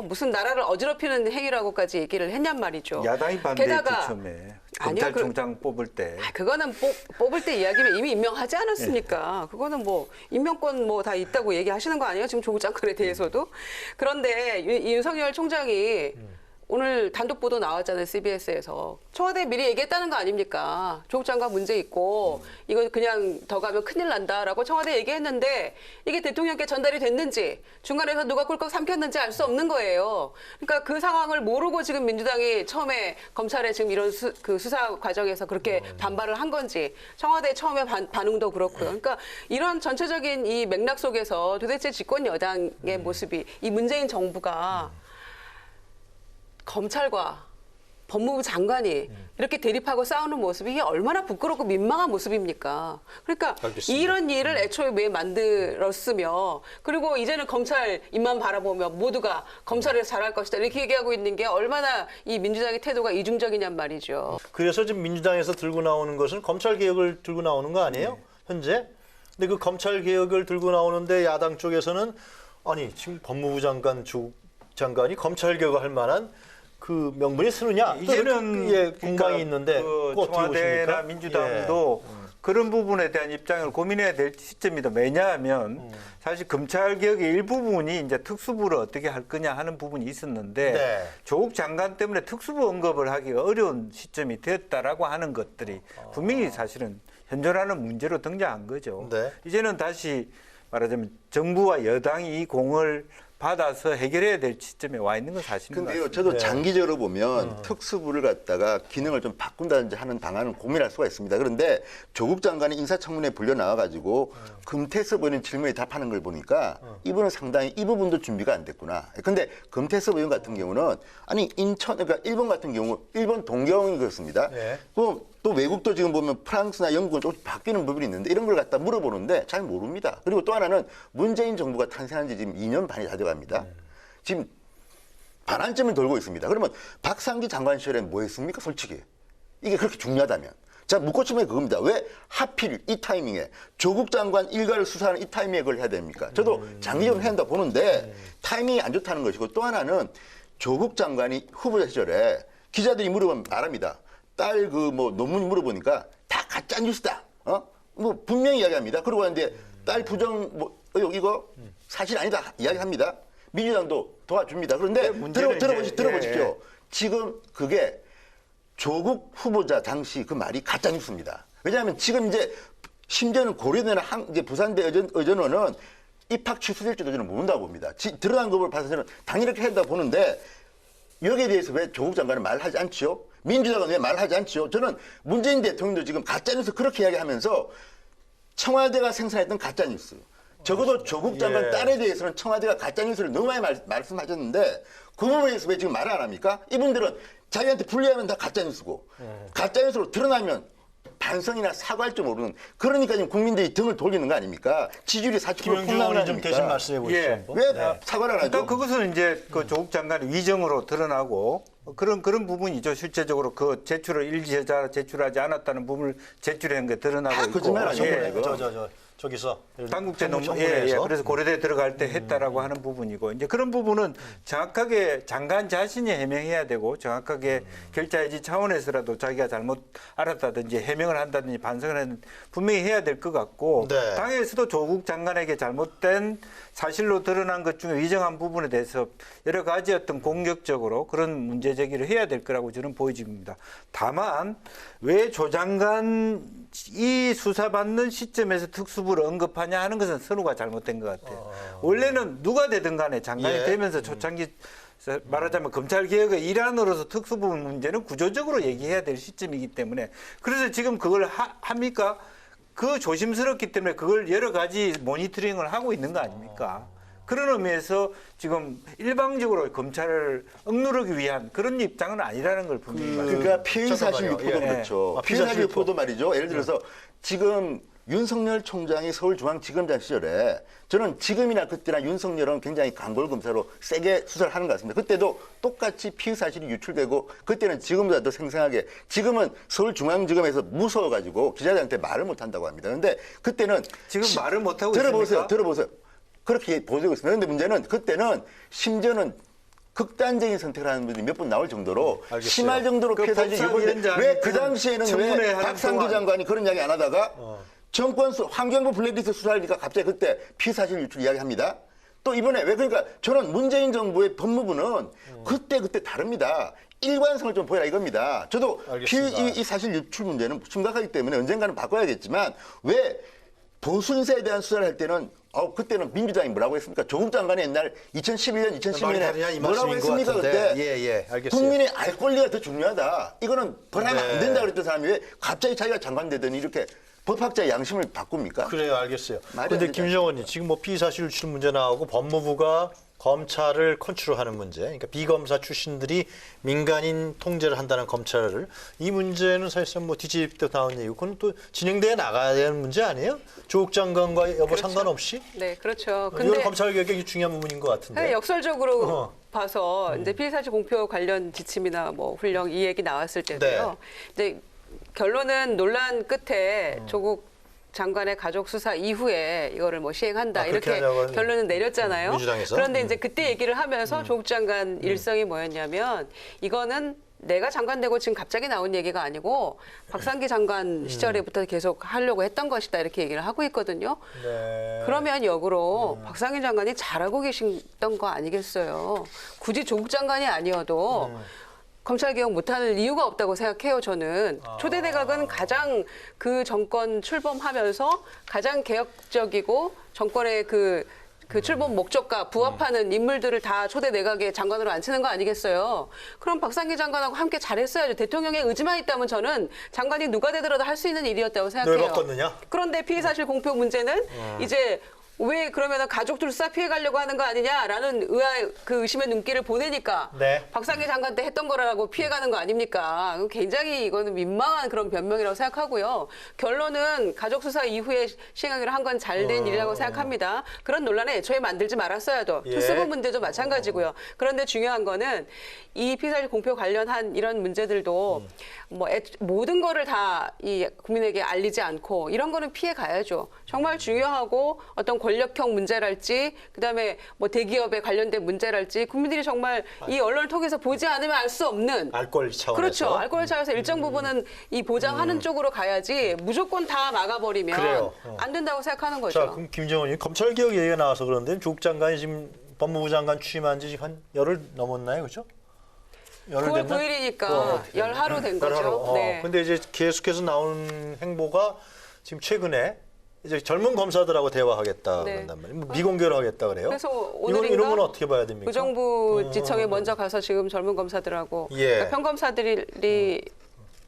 무슨 나라를 어지럽히는 행위라고까지 얘기를 했냔 말이죠. 야당이 반대했죠 처음에. 검찰총장 뽑을 때. 그거는 뽑을 때 이야기면 이미 임명하지 않았습니까? 그거는 뭐 임명권 뭐 다 있다고 얘기하시는 거 아니에요? 지금 조국 장관에 대해서도. 그런데 윤석열 총장이 오늘 단독 보도 나왔잖아요. CBS에서. 청와대에 미리 얘기했다는 거 아닙니까? 조국 장관 문제 있고 이거 그냥 더 가면 큰일 난다라고 청와대에 얘기했는데 이게 대통령께 전달이 됐는지 중간에서 누가 꿀꺽 삼켰는지 알 수 없는 거예요. 그러니까 그 상황을 모르고 지금 민주당이 처음에 검찰에 지금 이런 수사 과정에서 그렇게 반발을 한 건지 청와대 처음에 반응도 그렇고요. 그러니까 이런 전체적인 이 맥락 속에서 도대체 집권 여당의 모습이 이 문재인 정부가 검찰과 법무부 장관이 이렇게 대립하고 싸우는 모습이 이게 얼마나 부끄럽고 민망한 모습입니까? 그러니까 알겠습니다. 이런 일을 애초에 왜 만들었으며 그리고 이제는 검찰 입만 바라보며 모두가 검찰에서 잘할 것이다 이렇게 얘기하고 있는 게 얼마나 이 민주당의 태도가 이중적이냔 말이죠. 그래서 지금 민주당에서 들고 나오는 것은 검찰 개혁을 들고 나오는 거 아니에요? 현재? 근데 그 검찰 개혁을 들고 나오는데 야당 쪽에서는 아니 지금 법무부 장관 조국 장관이 검찰 개혁을 할 만한 그 명분이 쓰느냐? 이제는 공방이 있는데 그 어떻게 청와대나 보십니까? 민주당도 그런 부분에 대한 입장을 고민해야 될 시점이다. 왜냐하면 사실 검찰 개혁의 일부분이 이제 특수부를 어떻게 할 거냐 하는 부분이 있었는데 네. 조국 장관 때문에 특수부 언급을 하기가 어려운 시점이 되었다라고 하는 것들이 분명히 사실은 현존하는 문제로 등장한 거죠. 네. 이제는 다시 말하자면 정부와 여당이 이 공을 받아서 해결해야 될 시점에 와 있는 건 사실인 것 근데요, 같습니다. 저도 장기적으로 보면 특수부를 갖다가 기능을 좀 바꾼다든지 하는 방안은 고민할 수가 있습니다. 그런데 조국 장관이 인사청문회에 불려 나와가지고 금태섭 의원 질문에 답하는 걸 보니까 이분은 상당히 이 부분도 준비가 안 됐구나. 근데 금태섭 의원 같은 경우는 아니 그러니까 일본 같은 경우 일본 동경이 그렇습니다. 네. 또 외국도 지금 보면 프랑스나 영국은 좀 바뀌는 부분이 있는데 이런 걸 갖다 물어보는데 잘 모릅니다. 그리고 또 하나는 문재인 정부가 탄생한 지 지금 2년 반이 다 돼갑니다. 지금 반환점을 돌고 있습니다. 그러면 박상기 장관 시절에 뭐 했습니까? 솔직히. 이게 그렇게 중요하다면. 자, 묻고침에 그겁니다. 왜 하필 이 타이밍에 조국 장관 일가를 수사하는 이 타이밍에 그걸 해야 됩니까? 저도 장기적으로 해야 한다 보는데 타이밍이 안 좋다는 것이고 또 하나는 조국 장관이 후보자 시절에 기자들이 물어보면 말합니다. 딸 그 뭐 논문 물어보니까 다 가짜 뉴스다. 뭐 분명히 이야기합니다. 그러고 하는데 딸 부정 뭐 의혹 이거 사실 아니다 이야기합니다. 민주당도 도와줍니다. 그런데 들어보십시오. 지금 그게 조국 후보자 당시 그 말이 가짜 뉴스입니다. 왜냐하면 지금 이제 심지어는 고려대나 이제 부산대 의전원은 입학 취소될지도 저는 모른다고 봅니다. 드러난 것을 봐서 저는 당연히 이렇게 한다고 보는데 여기에 대해서 왜 조국 장관은 말하지 않지요? 민주당은 왜 말하지 않지요? 저는 문재인 대통령도 지금 가짜뉴스 그렇게 이야기하면서 청와대가 생산했던 가짜뉴스. 적어도 조국 장관 딸에 대해서는 청와대가 가짜뉴스를 너무 많이 말씀하셨는데 그 부분에 대해서 왜 지금 말을 안 합니까? 이분들은 자기한테 불리하면 다 가짜뉴스고 가짜뉴스로 드러나면 반성이나 사과할 줄 모르는 그러니까 지금 국민들이 등을 돌리는 거 아닙니까? 지지율이 40% 김영중 의원님 좀 대신 말씀해 보시죠. 한번. 왜 사과를 안 하죠? 일단 그것은 이제 그 조국 장관의 위정으로 드러나고 그런 부분이죠. 실제적으로 그 제출을 일제자 제출하지 않았다는 부분을 제출한 게 드러나고 있고. 거짓말 아니에요. 저기서 당국제 논문 청문회에서. 그래서 고려대 들어갈 때 했다라고 하는 부분이고 이제 그런 부분은 정확하게 장관 자신이 해명해야 되고 정확하게 결자해지 차원에서라도 자기가 잘못 알았다든지 해명을 한다든지 반성을 하는 분명히 해야 될 것 같고 네. 당에서도 조국 장관에게 잘못된 사실로 드러난 것 중에 위정한 부분에 대해서 여러 가지 어떤 공격적으로 그런 문제 제기를 해야 될 거라고 저는 보여집니다. 다만 왜 조 장관 이 수사받는 시점에서 특수부를 언급하냐 하는 것은 선우가 잘못된 것 같아요. 원래는 누가 되든 간에 장관이 되면서 초창기 말하자면 검찰개혁의 일환으로서 특수부 문제는 구조적으로 얘기해야 될 시점이기 때문에 그래서 지금 그걸 합니까? 그 조심스럽기 때문에 그걸 여러 가지 모니터링을 하고 있는 거 아닙니까? 그런 의미에서 지금 일방적으로 검찰을 억누르기 위한 그런 입장은 아니라는 걸 분명히 말씀드립니다. 그러니까 피의 사실 잠깐만요. 유포도 예. 그렇죠. 아, 피의 피의 사실 유포. 유포도 말이죠. 예를 들어서 지금 윤석열 총장이 서울중앙지검장 시절에 저는 지금이나 그때나 윤석열은 굉장히 강골검사로 세게 수사를 하는 것 같습니다. 그때도 똑같이 피의 사실이 유출되고 그때는 지금보다 더 생생하게 지금은 서울중앙지검에서 무서워가지고 기자들한테 말을 못한다고 합니다. 그런데 그때는 지금 말을 못하고 들어보세요. 있습니까? 들어보세요. 그렇게 보여지고 있습니다. 그런데 문제는 그때는 심지어는 극단적인 선택을 하는 분들이 몇 분 나올 정도로 알겠어요. 심할 정도로 그 피해 사실이 유포되는데 법사위원장이 왜 그 당시에는 청문회 왜 하는 박상규 동안 장관이 그런 이야기 안 하다가 정권 환경부 블랙리스트 수사하니까 갑자기 그때 피해 사실 유출 이야기합니다. 또 이번에 왜 그러니까 저는 문재인 정부의 법무부는 그때 다릅니다. 일관성을 좀 보여라 이겁니다. 저도 알겠습니다. 이 사실 유출 문제는 심각하기 때문에 언젠가는 바꿔야겠지만 왜 보수 인사에 대한 수사를 할 때는 그때는 민주당이 뭐라고 했습니까? 조국 장관이 옛날 2011년, 말이 2012년에 이 뭐라고 말씀인 것 했습니까? 같은데. 그때 예, 알겠어요. 국민의 알 권리가 더 중요하다. 이거는 벌하면 네. 안 된다 그랬던 사람이 왜 갑자기 자기가 장관 되더니 이렇게 법학자의 양심을 바꿉니까? 그래요, 알겠어요. 말이 안 그런데 되잖아요. 김정은 의원님 지금 뭐 피의사실 유출 문제 나오고 법무부가 검찰을 컨트롤하는 문제, 그러니까 비검사 출신들이 민간인 통제를 한다는 검찰을 이 문제는 사실상 뭐 뒤집다 나온 얘기고 그건 또 진행돼 나가야 되는 문제 아니에요? 조국 장관과 여부 상관없이? 네, 그렇죠. 이건 검찰 개혁이 중요한 부분인 것 같은데. 역설적으로 봐서 이제 피의사실 공표 관련 지침이나 뭐 훈령 이 얘기 나왔을 때도요. 이제 결론은 논란 끝에 조국 장관의 가족 수사 이후에 이거를 뭐 시행한다 그렇게 이렇게 하자고 결론은 내렸잖아요. 민주당에서? 그런데 이제 그때 얘기를 하면서 조국 장관 일성이 뭐였냐면 이거는 내가 장관 되고 지금 갑자기 나온 얘기가 아니고 박상기 장관 시절에부터 계속 하려고 했던 것이다 이렇게 얘기를 하고 있거든요. 네. 그러면 역으로 박상기 장관이 잘하고 계셨던 거 아니겠어요. 굳이 조국 장관이 아니어도 검찰개혁 못하는 이유가 없다고 생각해요, 저는. 초대 내각은 가장 그 정권 출범하면서 가장 개혁적이고 정권의 그 출범 목적과 부합하는 인물들을 다 초대 내각에 장관으로 앉히는 거 아니겠어요? 그럼 박상기 장관하고 함께 잘했어야죠. 대통령의 의지만 있다면 저는 장관이 누가 되더라도 할 수 있는 일이었다고 생각해요. 널 바꿨느냐? 그런데 피의사실 공표 문제는 이제 왜 그러면 가족들 수사 피해가려고 하는 거 아니냐라는 의심의 눈길을 보내니까 네. 박상기 장관 때 했던 거라고 피해가는 거 아닙니까? 굉장히 이거는 민망한 그런 변명이라고 생각하고요. 결론은 가족 수사 이후에 시행하기로 한 건 잘된 일이라고 생각합니다. 그런 논란에 애초에 만들지 말았어야죠. 예. 특수부 문제도 마찬가지고요. 그런데 중요한 거는 이 피의사실 공표 관련한 이런 문제들도 뭐 모든 거를 다 이 국민에게 알리지 않고 이런 거는 피해 가야죠. 정말 중요하고 어떤 권력형 문제랄지 그다음에 뭐 대기업에 관련된 문제랄지 국민들이 정말 이 언론을 통해서 보지 않으면 알 수 없는 알 권리 차원에서. 그렇죠. 알 권리 차원에서 일정 부분은 이 보장하는 쪽으로 가야지 무조건 다 막아버리면 그래요. 안 된다고 생각하는 거죠. 자, 그럼 김정은 의원님 검찰 개혁 얘기가 나와서 그런데 조국 장관이 지금 법무부 장관 취임한 지 한 열흘 넘었나요, 그렇죠? 9월 9일이니까 열 하루 된 거죠. 네. 근데 이제 계속해서 나오는 행보가 지금 최근에 이제 젊은 검사들하고 대화하겠다 네. 그런단 말이에요. 뭐 미공개로 하겠다 그래요. 그래서 이런 오늘인가 건 어떻게 봐야 됩니까? 의정부 지청에 먼저 가서 지금 젊은 검사들하고 예. 그러니까 평검사들이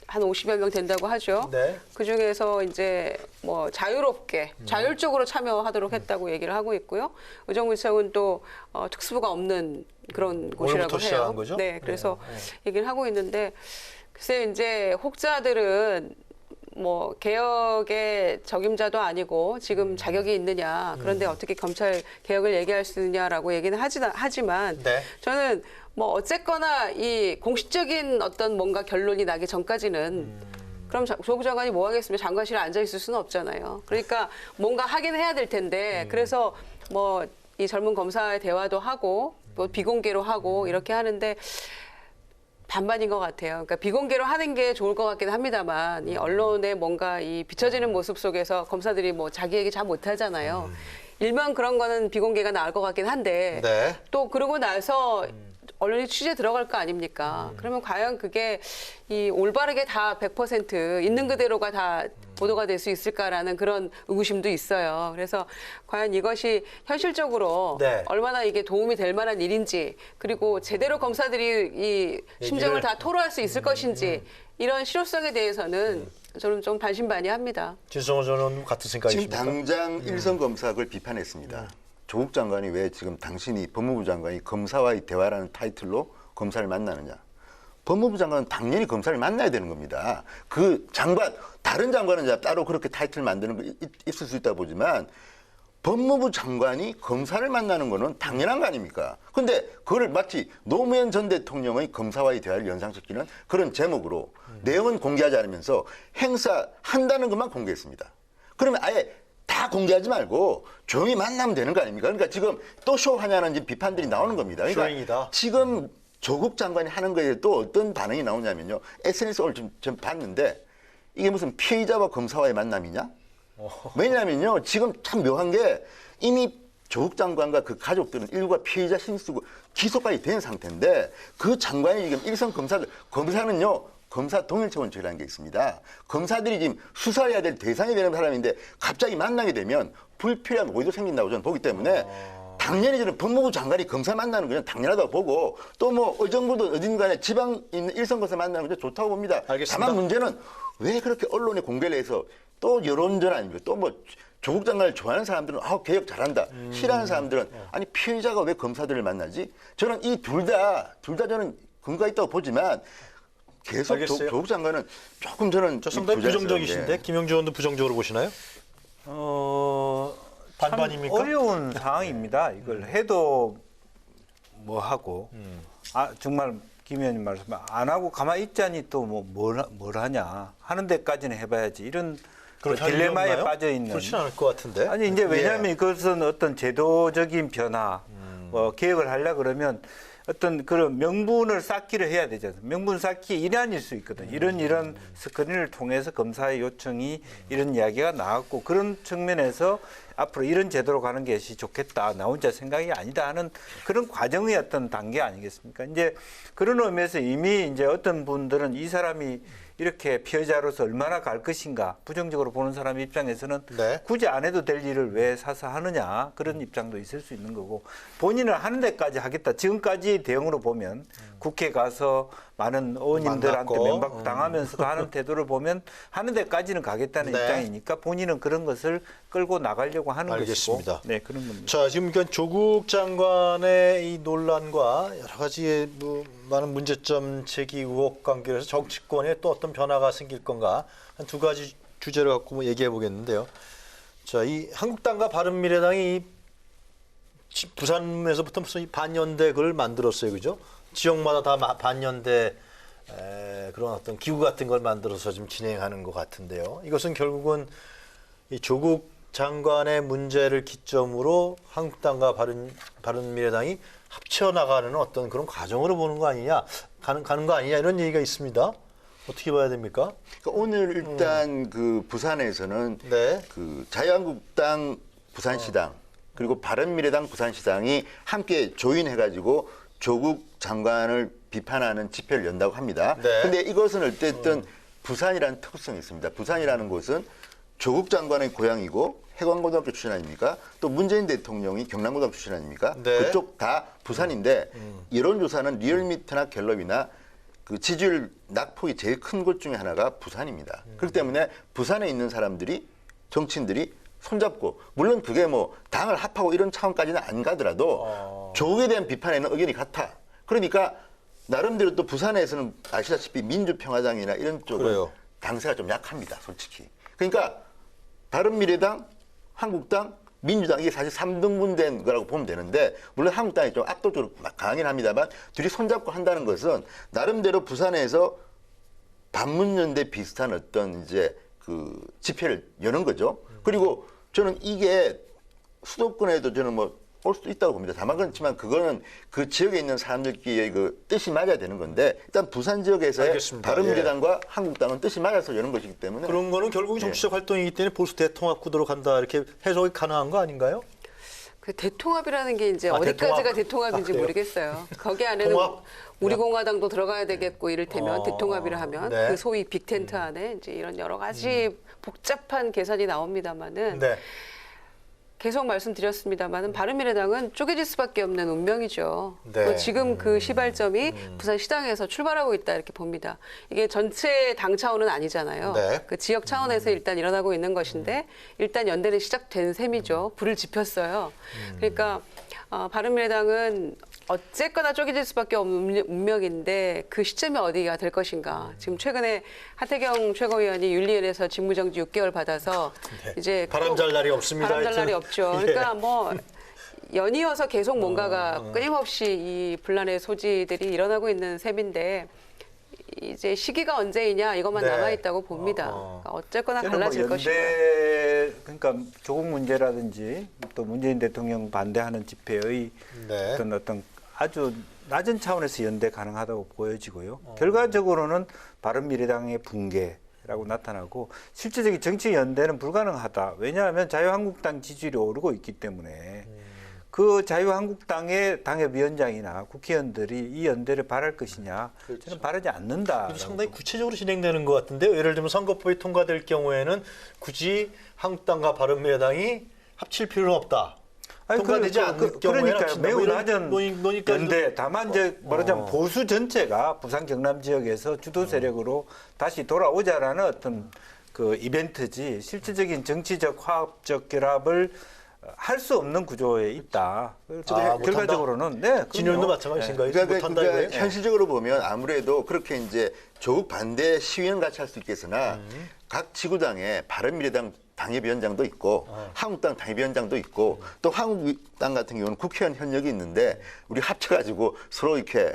한 50여 명 된다고 하죠. 네. 그 중에서 이제 뭐 자유롭게 자율적으로 참여하도록 했다고 얘기를 하고 있고요. 의정부지청은 또 특수부가 없는 그런 곳이라고 오늘부터 해요. 시작한 거죠? 네, 그래서 얘기를 하고 있는데 글쎄 이제 혹자들은 뭐 개혁의 적임자도 아니고 지금 자격이 있느냐 그런데 어떻게 검찰 개혁을 얘기할 수 있느냐라고 얘기는 하지만 네. 저는 뭐 어쨌거나 이 공식적인 어떤 뭔가 결론이 나기 전까지는 그럼 조국 장관이 뭐 하겠습니까? 장관실에 앉아 있을 수는 없잖아요. 그러니까 뭔가 하긴 해야 될 텐데 그래서 뭐 이 젊은 검사의 대화도 하고 뭐 비공개로 하고 이렇게 하는데 반반인 것 같아요. 그러니까 비공개로 하는 게 좋을 것 같긴 합니다만 이 언론에 뭔가 이 비춰지는 모습 속에서 검사들이 뭐 자기 얘기 잘 못하잖아요. 일명 그런 거는 비공개가 나을 것 같긴 한데 네. 또 그러고 나서 언론이 취재 들어갈 거 아닙니까? 그러면 과연 그게 이 올바르게 다 100% 있는 그대로가 다 보도가 될 수 있을까라는 그런 의구심도 있어요. 그래서 과연 이것이 현실적으로 네. 얼마나 이게 도움이 될 만한 일인지, 그리고 제대로 검사들이 이 심정을 다 토로할 수 있을 것인지, 이런 실효성에 대해서는 저는 좀 반신반의합니다. 진성호 저는 같은 지금 생각이십니까? 당장 일선 검사 그걸 비판했습니다. 조국 장관이 왜 지금 당신이 법무부 장관이 검사와의 대화라는 타이틀로 검사를 만나느냐. 법무부 장관은 당연히 검사를 만나야 되는 겁니다. 그 장관, 다른 장관은 이제 따로 그렇게 타이틀 만드는 거 있을 수 있다 보지만 법무부 장관이 검사를 만나는 거는 당연한 거 아닙니까? 근데 그걸 마치 노무현 전 대통령의 검사와의 대화를 연상시키는 그런 제목으로 내용은 공개하지 않으면서 행사한다는 것만 공개했습니다. 그러면 아예 다 공개하지 말고 조용히 만나면 되는 거 아닙니까? 그러니까 지금 또 쇼하냐는 지금 비판들이 나오는 겁니다. 그러니까 쇼잉이다. 지금 조국 장관이 하는 거에 또 어떤 반응이 나오냐면요. SNS 오늘 좀 봤는데 이게 무슨 피의자와 검사와의 만남이냐? 왜냐면요. 지금 참 묘한 게 이미 조국 장관과 그 가족들은 일부가 피의자 신수고 기소까지 된 상태인데 그 장관이 지금 일선 검사는요. 검사 동일체원죄라는 게 있습니다. 검사들이 지금 수사해야 될 대상이 되는 사람인데 갑자기 만나게 되면 불필요한 오해도 생긴다고 저는 보기 때문에 당연히 저는 법무부 장관이 검사 만나는 건 당연하다고 보고 또 뭐 의정부도 어딘가에 지방 있는 일선 검사 만나는 건 좋다고 봅니다. 알겠습니다. 다만 문제는 왜 그렇게 언론에 공개를 해서 또 여론전 아닙니까? 또 뭐 조국 장관을 좋아하는 사람들은 개혁 잘한다. 싫어하는 사람들은 아니 피의자가 왜 검사들을 만나지? 저는 이 둘 다 저는 근거가 있다고 보지만 계속 알겠어요. 조국 장관은 조금 저는 저 상당히 부정적이신데 김영주 의원도 부정적으로 보시나요? 참 반반입니까? 어려운 상황입니다. 이걸 해도 뭐 하고, 정말 김 의원님 말씀 안 하고 가만히 있자니 또 뭘 하냐 하는 데까지는 해봐야지 이런 그 딜레마에 빠져 있는. 그렇지 않을 것 같은데. 아니 이제 왜냐하면 이것은 어떤 제도적인 변화, 개혁을 하려 그러면 어떤 그런 명분을 쌓기를 해야 되잖아요. 명분 쌓기 일환일 수 있거든. 이런 스크린을 통해서 검사의 요청이 이런 이야기가 나왔고 그런 측면에서 앞으로 이런 제도로 가는 것이 좋겠다. 나 혼자 생각이 아니다 하는 그런 과정의 어떤 단계 아니겠습니까? 이제 그런 의미에서 이미 이제 어떤 분들은 이 사람이 이렇게 피해자로서 얼마나 갈 것인가 부정적으로 보는 사람 입장에서는 네. 굳이 안 해도 될 일을 왜 사서 하느냐 그런 입장도 있을 수 있는 거고 본인은 하는 데까지 하겠다. 지금까지 대응으로 보면 국회 가서 많은 의원님들한테 만났고. 면박 당하면서도 하는 태도를 보면 하는 데까지는 가겠다는 네. 입장이니까 본인은 그런 것을 끌고 나가려고 하는 알겠습니다. 것이고 네 그런 겁니다. 자, 지금 그러니까 조국 장관의 이 논란과 여러 가지의 많은 문제점 제기 의혹 관계에서 정치권에 또 어떤 변화가 생길 건가 한 두 가지 주제를 갖고 얘기해 보겠는데요. 자, 이 한국당과 바른미래당이 부산에서부터 무슨 이 반연대 그걸 만들었어요, 그죠? 지역마다 다 반연대 그런 어떤 기구 같은 걸 만들어서 지금 진행하는 것 같은데요. 이것은 결국은 이 조국 장관의 문제를 기점으로 한국당과 바른미래당이 합쳐 나가는 어떤 그런 과정으로 보는 거 아니냐, 가는 거 아니냐 이런 얘기가 있습니다. 어떻게 봐야 됩니까? 그러니까 오늘 일단 그 부산에서는 네. 그 자유한국당 부산시당 그리고 바른미래당 부산시당이 함께 조인해가지고 조국 장관을 비판하는 집회를 연다고 합니다. 네. 근데 이것은 어쨌든 부산이라는 특성이 있습니다. 부산이라는 곳은 조국 장관의 고향이고 해관고등학교 출신 아닙니까? 또 문재인 대통령이 경남고등학교 출신 아닙니까? 네. 그쪽 다 부산인데 여론조사는 리얼미터나 갤럽이나 그 지지율 낙폭이 제일 큰 곳 중에 하나가 부산입니다. 그렇기 때문에 부산에 있는 사람들이 정치인들이 손잡고 물론 그게 뭐 당을 합하고 이런 차원까지는 안 가더라도 조국에 대한 비판에는 의견이 같아. 그러니까 나름대로 또 부산에서는 아시다시피 민주평화당이나 이런 쪽은 그래요. 당세가 좀 약합니다. 솔직히. 그러니까 바른미래당, 한국당, 민주당 이게 사실 3등분된 거라고 보면 되는데 물론 한국당이 좀 압도적으로 강하긴 합니다만 둘이 손잡고 한다는 것은 나름대로 부산에서 반문연대 비슷한 어떤 이제 그 집회를 여는 거죠. 그리고 저는 이게 수도권에도 저는 뭐 올 수도 있다고 봅니다. 다만 그렇지만 그거는 그 지역에 있는 사람들끼리의 그 뜻이 맞아야 되는 건데 일단 부산 지역에서의 알겠습니다. 바른미래당과 한국당은 뜻이 맞아서 여는 것이기 때문에 그런 거는 결국 정치적 활동이기 때문에 보수 대통합 구도로 간다 이렇게 해석이 가능한 거 아닌가요? 그 대통합이라는 게 이제 아, 어디까지가 대통합. 대통합인지 아, 그래요? 모르겠어요. 거기 안에는 통합? 우리 공화당도 들어가야 되겠고 이를테면 어, 대통합이라 하면 네. 그 소위 빅텐트 안에 이제 이런 여러 가지 복잡한 계산이 나옵니다만은 네. 계속 말씀드렸습니다만은 바른미래당은 쪼개질 수밖에 없는 운명이죠. 네. 또 지금 그 시발점이 부산 시당에서 출발하고 있다 이렇게 봅니다. 이게 전체 당 차원은 아니잖아요. 네. 그 지역 차원에서 일단 일어나고 있는 것인데 일단 연대는 시작된 셈이죠. 불을 지폈어요. 그러니까 바른미래당은 어쨌거나 쪼개질 수밖에 없는 운명인데 그 시점이 어디가 될 것인가. 지금 최근에 하태경 최고위원이 윤리위원회에서 직무정지 6개월 받아서 네. 이제 바람잘 날이 없습니다. 바람잘 날이 하여튼. 없죠. 예. 그러니까 뭐 연이어서 계속 뭔가가 끊임없이 이 분란의 소지들이 일어나고 있는 셈인데 이제 시기가 언제이냐 이것만 네. 남아 있다고 봅니다. 그러니까 어쨌거나 저는 갈라질 것이고. 그러니까 조국 문제라든지 또 문재인 대통령 반대하는 집회의 네. 어떤 아주 낮은 차원에서 연대 가능하다고 보여지고요. 결과적으로는 바른미래당의 붕괴라고 나타나고 실질적인 정치 연대는 불가능하다. 왜냐하면 자유한국당 지지율이 오르고 있기 때문에 그 자유한국당의 당협위원장이나 국회의원들이 이 연대를 바랄 것이냐 저는 바라지 않는다. 그래도 상당히 구체적으로 진행되는 것 같은데요. 예를 들면 선거법이 통과될 경우에는 굳이 한국당과 바른미래당이 합칠 필요는 없다. 통과되지 않는 경우에는 그러니까 합친다. 매우 뭐 이런 낮은 논의까지도- 연대. 다만 이제 말하자면 보수 전체가 부산 경남 지역에서 주도 세력으로 다시 돌아오자라는 어떤 그 이벤트지 실질적인 정치적 화합적 결합을 할 수 없는 구조에 있다. 못한다? 결과적으로는 네. 진영도 그럼요. 마찬가지신가요? 그러니까, 못한다 그러니까 이거예요? 현실적으로 보면 아무래도 그렇게 이제 조국 반대 시위는 같이 할 수 있겠으나 각 지구당에 바른미래당 당협위원장도 있고 한국당 당협위원장도 있고 또 한국당 같은 경우는 국회의원 현역이 있는데 우리 합쳐가지고 서로 이렇게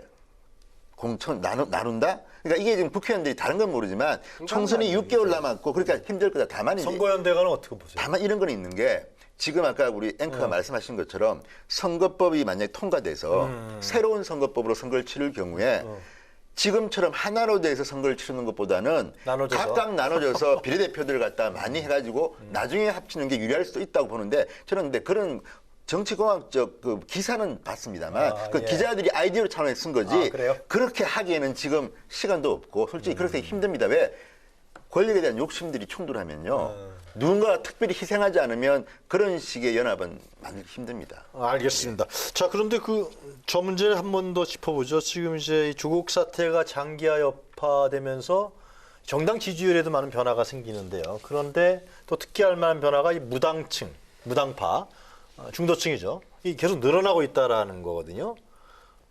공천 나눈다? 그러니까 이게 지금 국회의원들이 다른 건 모르지만 총선이 6개월 남았고 그러니까 힘들 거다. 다만 이제 선거연대가는 어떻게 보세요? 다만 이런 건 있는 게 지금 아까 우리 앵커가 말씀하신 것처럼 선거법이 만약에 통과돼서 새로운 선거법으로 선거를 치를 경우에 지금처럼 하나로 돼서 선거를 치르는 것보다는 나눠져서. 각각 나눠져서 비례대표들을 갖다 많이 해가지고 나중에 합치는 게 유리할 수도 있다고 보는데 저는 근데 그런 정치공학적 그 기사는 봤습니다만 그 예. 기자들이 아이디어 차원에서 쓴 거지 아, 그래요? 그렇게 하기에는 지금 시간도 없고 솔직히 그렇게 힘듭니다. 왜? 권력에 대한 욕심들이 충돌하면요. 누군가 특별히 희생하지 않으면 그런 식의 연합은 만들기 힘듭니다. 알겠습니다. 자, 그런데 저 문제를 한 번 더 짚어보죠. 지금 이제 이 조국 사태가 장기화 여파되면서 정당 지지율에도 많은 변화가 생기는데요. 그런데 또 특기할 만한 변화가 이 무당층, 무당파, 중도층이죠. 이 계속 늘어나고 있다라는 거거든요.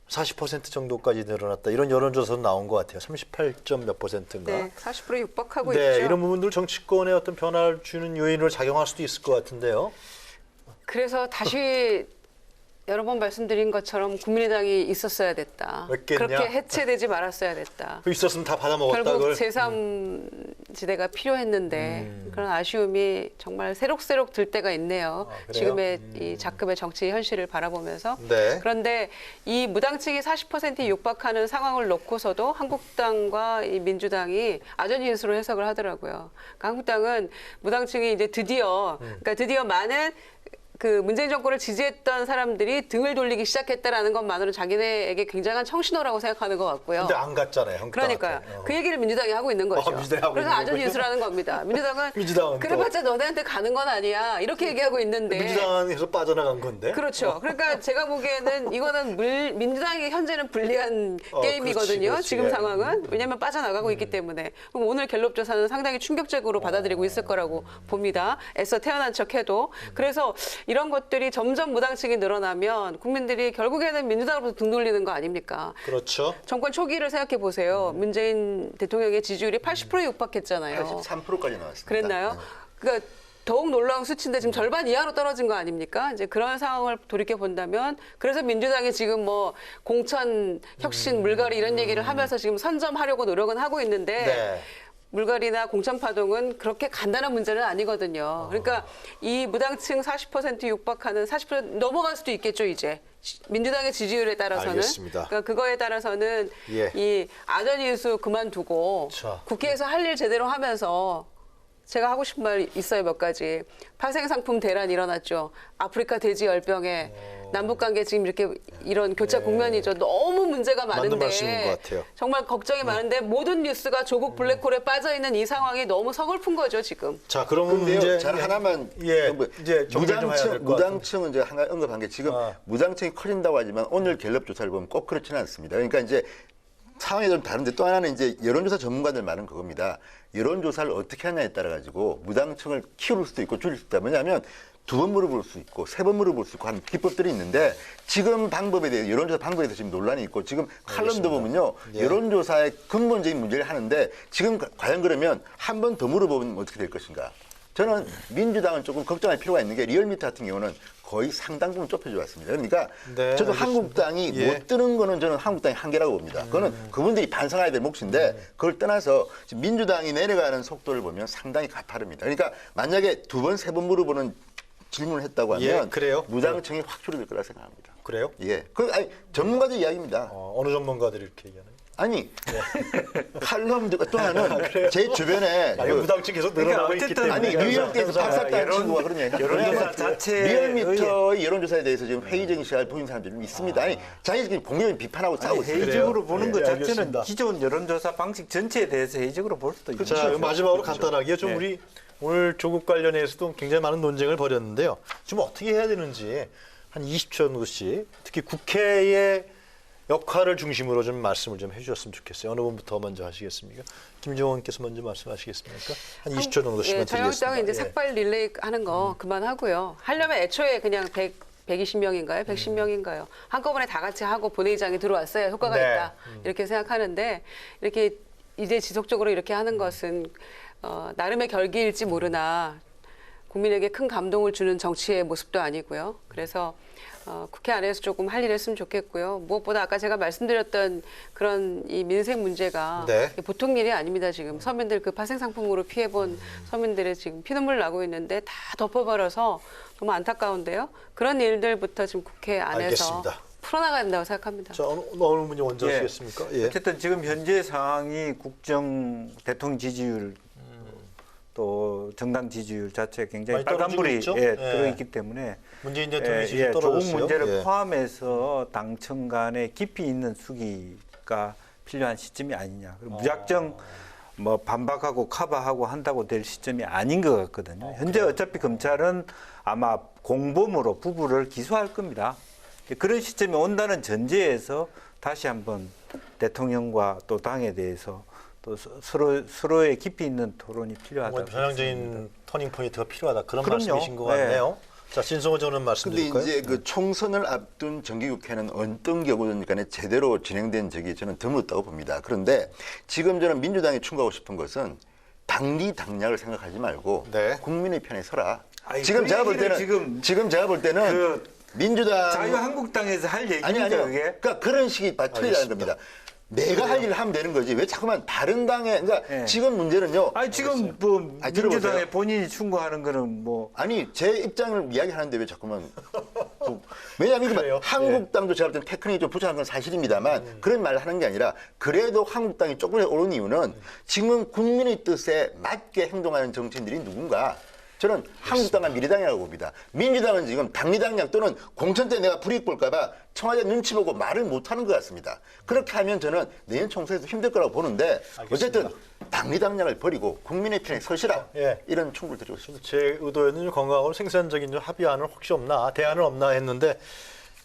40% 정도까지 늘어났다. 이런 여론조사도 나온 것 같아요. 38점 몇 %인가. 네, 40%에 육박하고 네, 있죠. 이런 부분들 정치권에 어떤 변화를 주는 요인으로 작용할 수도 있을 것 같은데요. 그래서 다시 여러 번 말씀드린 것처럼 국민의당이 있었어야 됐다. 왜겠냐? 그렇게 해체되지 말았어야 됐다. 그 있었으면 다 받아먹었다. 결국 그걸. 제3지대가 필요했는데 그런 아쉬움이 정말 새록새록 들 때가 있네요. 그래요? 지금의 이 작금의 정치 현실을 바라보면서. 네. 그런데 이 무당층이 40%에 육박하는 상황을 놓고서도 한국당과 이 민주당이 아전인수로 해석을 하더라고요. 그러니까 한국당은 무당층이 이제 드디어 많은 그 문재인 정권을 지지했던 사람들이 등을 돌리기 시작했다라는 것만으로 자기네에게 굉장한 청신호라고 생각하는 것 같고요. 근데 안 갔잖아요. 한국당한테. 그러니까요. 그 얘기를 민주당이 하고 있는 거죠. 민주당이 하고 그래서 있는 아전인수라는 겁니다. 민주당은 민주당은 그래봤자 너네한테 가는 건 아니야. 이렇게 얘기하고 있는데. 민주당에서 빠져나간 건데. 그렇죠. 그러니까 제가 보기에는 이거는 민주당이 현재는 불리한 게임이거든요. 그렇지. 지금 예. 상황은. 왜냐하면 빠져나가고 있기 때문에. 그럼 오늘 갤럽 조사는 상당히 충격적으로 받아들이고 있을 거라고 봅니다. 애써 태어난 척해도. 그래서 이런 것들이 점점 무당층이 늘어나면 국민들이 결국에는 민주당으로부터 등 돌리는 거 아닙니까? 그렇죠. 정권 초기를 생각해 보세요. 문재인 대통령의 지지율이 80%에 육박했잖아요. 83%까지 나왔습니다. 그랬나요? 네. 그러니까 더욱 놀라운 수치인데 지금 절반 이하로 떨어진 거 아닙니까? 이제 그런 상황을 돌이켜 본다면 그래서 민주당이 지금 뭐 공천, 혁신, 물갈이 이런 얘기를 하면서 지금 선점하려고 노력은 하고 있는데 네. 물갈이나 공천 파동은 그렇게 간단한 문제는 아니거든요. 그러니까 이 무당층 40% 육박하는 40% 넘어갈 수도 있겠죠, 이제. 민주당의 지지율에 따라서는. 알겠습니다. 그러니까 그거에 따라서는 예. 이 아전인수 그만두고 자. 국회에서 할 일 제대로 하면서 제가 하고 싶은 말 있어요, 몇 가지. 파생상품 대란 일어났죠. 아프리카 돼지 열병에 남북관계 지금 이렇게 이런 교차 국면이죠. 너무 문제가 맞는 많은데 말씀인 것 같아요. 정말 걱정이 많은데 모든 뉴스가 조국 블랙홀에 빠져 있는 이 상황이 너무 서글픈 거죠, 지금. 자, 그러면 근데요, 이제 잘 하나만 이제 정리 좀 해야 될 것 같은데. 무당층은 이제 하나 언급한 게 지금 무당층이 커진다고 하지만 오늘 갤럽 조사를 보면 꼭 그렇지는 않습니다. 그러니까 이제 상황이 좀 다른데 또 하나는 이제 여론조사 전문가들 말은 그겁니다. 여론조사를 어떻게 하냐에 따라 가지고 무당층을 키울 수도 있고 줄일 수 있다. 뭐냐면 2번 물어볼 수 있고 3번 물어볼 수 있고 하는 기법들이 있는데 지금 방법에 대해서 여론조사 방법에 대해서 지금 논란이 있고 지금 칼럼도 보면요. 예. 여론조사의 근본적인 문제를 하는데 지금 과연 그러면 한 번 더 물어보면 어떻게 될 것인가. 저는 민주당은 조금 걱정할 필요가 있는 게 리얼미터 같은 경우는 거의 상당 부분 좁혀져 왔습니다. 그러니까 네, 저도 알겠습니다. 한국당이 예. 못 드는 거는 저는 한국당이 한계라고 봅니다. 그거는 그분들이 반성해야 될 몫인데 그걸 떠나서 지금 민주당이 내려가는 속도를 보면 상당히 가파릅니다. 그러니까 만약에 2번, 3번 물어보는 질문을 했다고 하면 예, 그래요? 무당층이 확 줄어들 거라 생각합니다. 그래요? 예, 아니, 전문가들 이야기입니다. 어느 전문가들이 이렇게 얘기하나요? 아니 칼럼들 또 하나는 제 주변에 아니, 무당층 계속 늘어나고 있기 어쨌든 때문에. 아니 뉴욕에서 박사딸 친구가 그런 얘기 여론조사 자체에 리얼미터의 여론조사에 대해서 지금 회의적인 시각을 보이는 사람들이 좀 있습니다. 아니 자기들끼리 공개적인 비판하고 싸우고 있어요. 회의적으로 보는 예, 것 자체는 알겠습니다. 기존 여론조사 방식 전체에 대해서 회의적으로 볼 수도 있죠. 자, 마지막으로 간단하게 좀 네. 우리 오늘 조국 관련해서도 굉장히 많은 논쟁을 벌였는데요. 좀 어떻게 해야 되는지 한 20초 정도씩 특히 국회의 역할을 중심으로 좀 말씀을 좀 해주셨으면 좋겠어요. 어느 분부터 먼저 하시겠습니까? 김정원께서 먼저 말씀하시겠습니까? 한 20초 정도씩만 예, 드리겠습니다. 자유한국당은 이제 예. 삭발 릴레이 하는 거 그만하고요. 하려면 애초에 그냥 120명인가요? 110명인가요? 한꺼번에 다 같이 하고 본회의장에 들어왔어야 효과가 네. 있다. 이렇게 생각하는데 이렇게 이제 지속적으로 이렇게 하는 것은 나름의 결기일지 모르나 국민에게 큰 감동을 주는 정치의 모습도 아니고요. 그래서 국회 안에서 조금 할 일 했으면 좋겠고요. 무엇보다 아까 제가 말씀드렸던 그런 이 민생 문제가 네. 보통 일이 아닙니다. 지금 서민들 그 파생 상품으로 피해본 서민들의 지금 피눈물 나고 있는데 다 덮어버려서 너무 안타까운데요. 그런 일들부터 지금 국회 안에서 알겠습니다. 풀어나가야 된다고 생각합니다. 자, 어느 분이 먼저 예. 하시겠습니까? 예. 어쨌든 지금 현재 상황이 국정 대통령 지지율 또 정당 지지율 자체가 굉장히 많이 떨어지고 빨간불이 있죠? 예, 예. 들어있기 때문에 문재인 대통령이 지금 조국 떨어졌어요. 문제를 예. 포함해서 당청 간에 깊이 있는 수기가 필요한 시점이 아니냐. 그리고 무작정 뭐 반박하고 커버하고 한다고 될 시점이 아닌 것 같거든요. 현재 어차피 검찰은 아마 공범으로 부부를 기소할 겁니다. 그런 시점이 온다는 전제에서 다시 한번 대통령과 또 당에 대해서 또 서로의 깊이 있는 토론이 필요하다. 뭐 전향적인 터닝 포인트가 필요하다. 그런 그럼요. 말씀이신 것 네. 같네요. 자, 신성호 전 의원 근데 말씀드릴까요? 이제 그 총선을 앞둔 정기국회는 어떤 경우든 간에 제대로 진행된 적이 저는 드물었다고 봅니다. 그런데 지금 저는 민주당이 충고하고 싶은 것은 당리당략을 생각하지 말고 네. 국민의 편에 서라. 아니, 지금 그 제가 볼 얘기를 때는 지금 제가 볼 때는 그 민주당 자유한국당에서 할 얘기입니까 아니요. 그게? 그러니까 그런 식이 틀리다는 알겠습니다. 겁니다. 내가 할 일을 하면 되는 거지. 왜 자꾸만 다른 당에 그러니까 예. 지금 문제는요. 아니 지금 뭐 아니, 들어보세요. 민주당에 본인이 충고하는 거는 뭐 아니 제 입장을 이야기하는데 왜 자꾸만 왜냐하면 그래요? 한국당도 제가 볼 땐 테크닉이 좀 부족한 건 사실입니다만 그런 말을 하는 게 아니라 그래도 한국당이 조금 오른 이유는 지금 국민의 뜻에 맞게 행동하는 정치인들이 누군가 저는 한국당과 미래당이라고 봅니다. 민주당은 지금 당리당략 또는 공천 때 내가 불이익 볼까 봐 청와대 눈치 보고 말을 못하는 것 같습니다. 그렇게 하면 저는 내년 총선에도 힘들 거라고 보는데 어쨌든 당리당략을 버리고 국민의 편에 서시라 예. 이런 충고를 드리고 싶습니다. 제 의도에는 좀 건강하고 생산적인 좀 합의안은 혹시 없나, 대안은 없나 했는데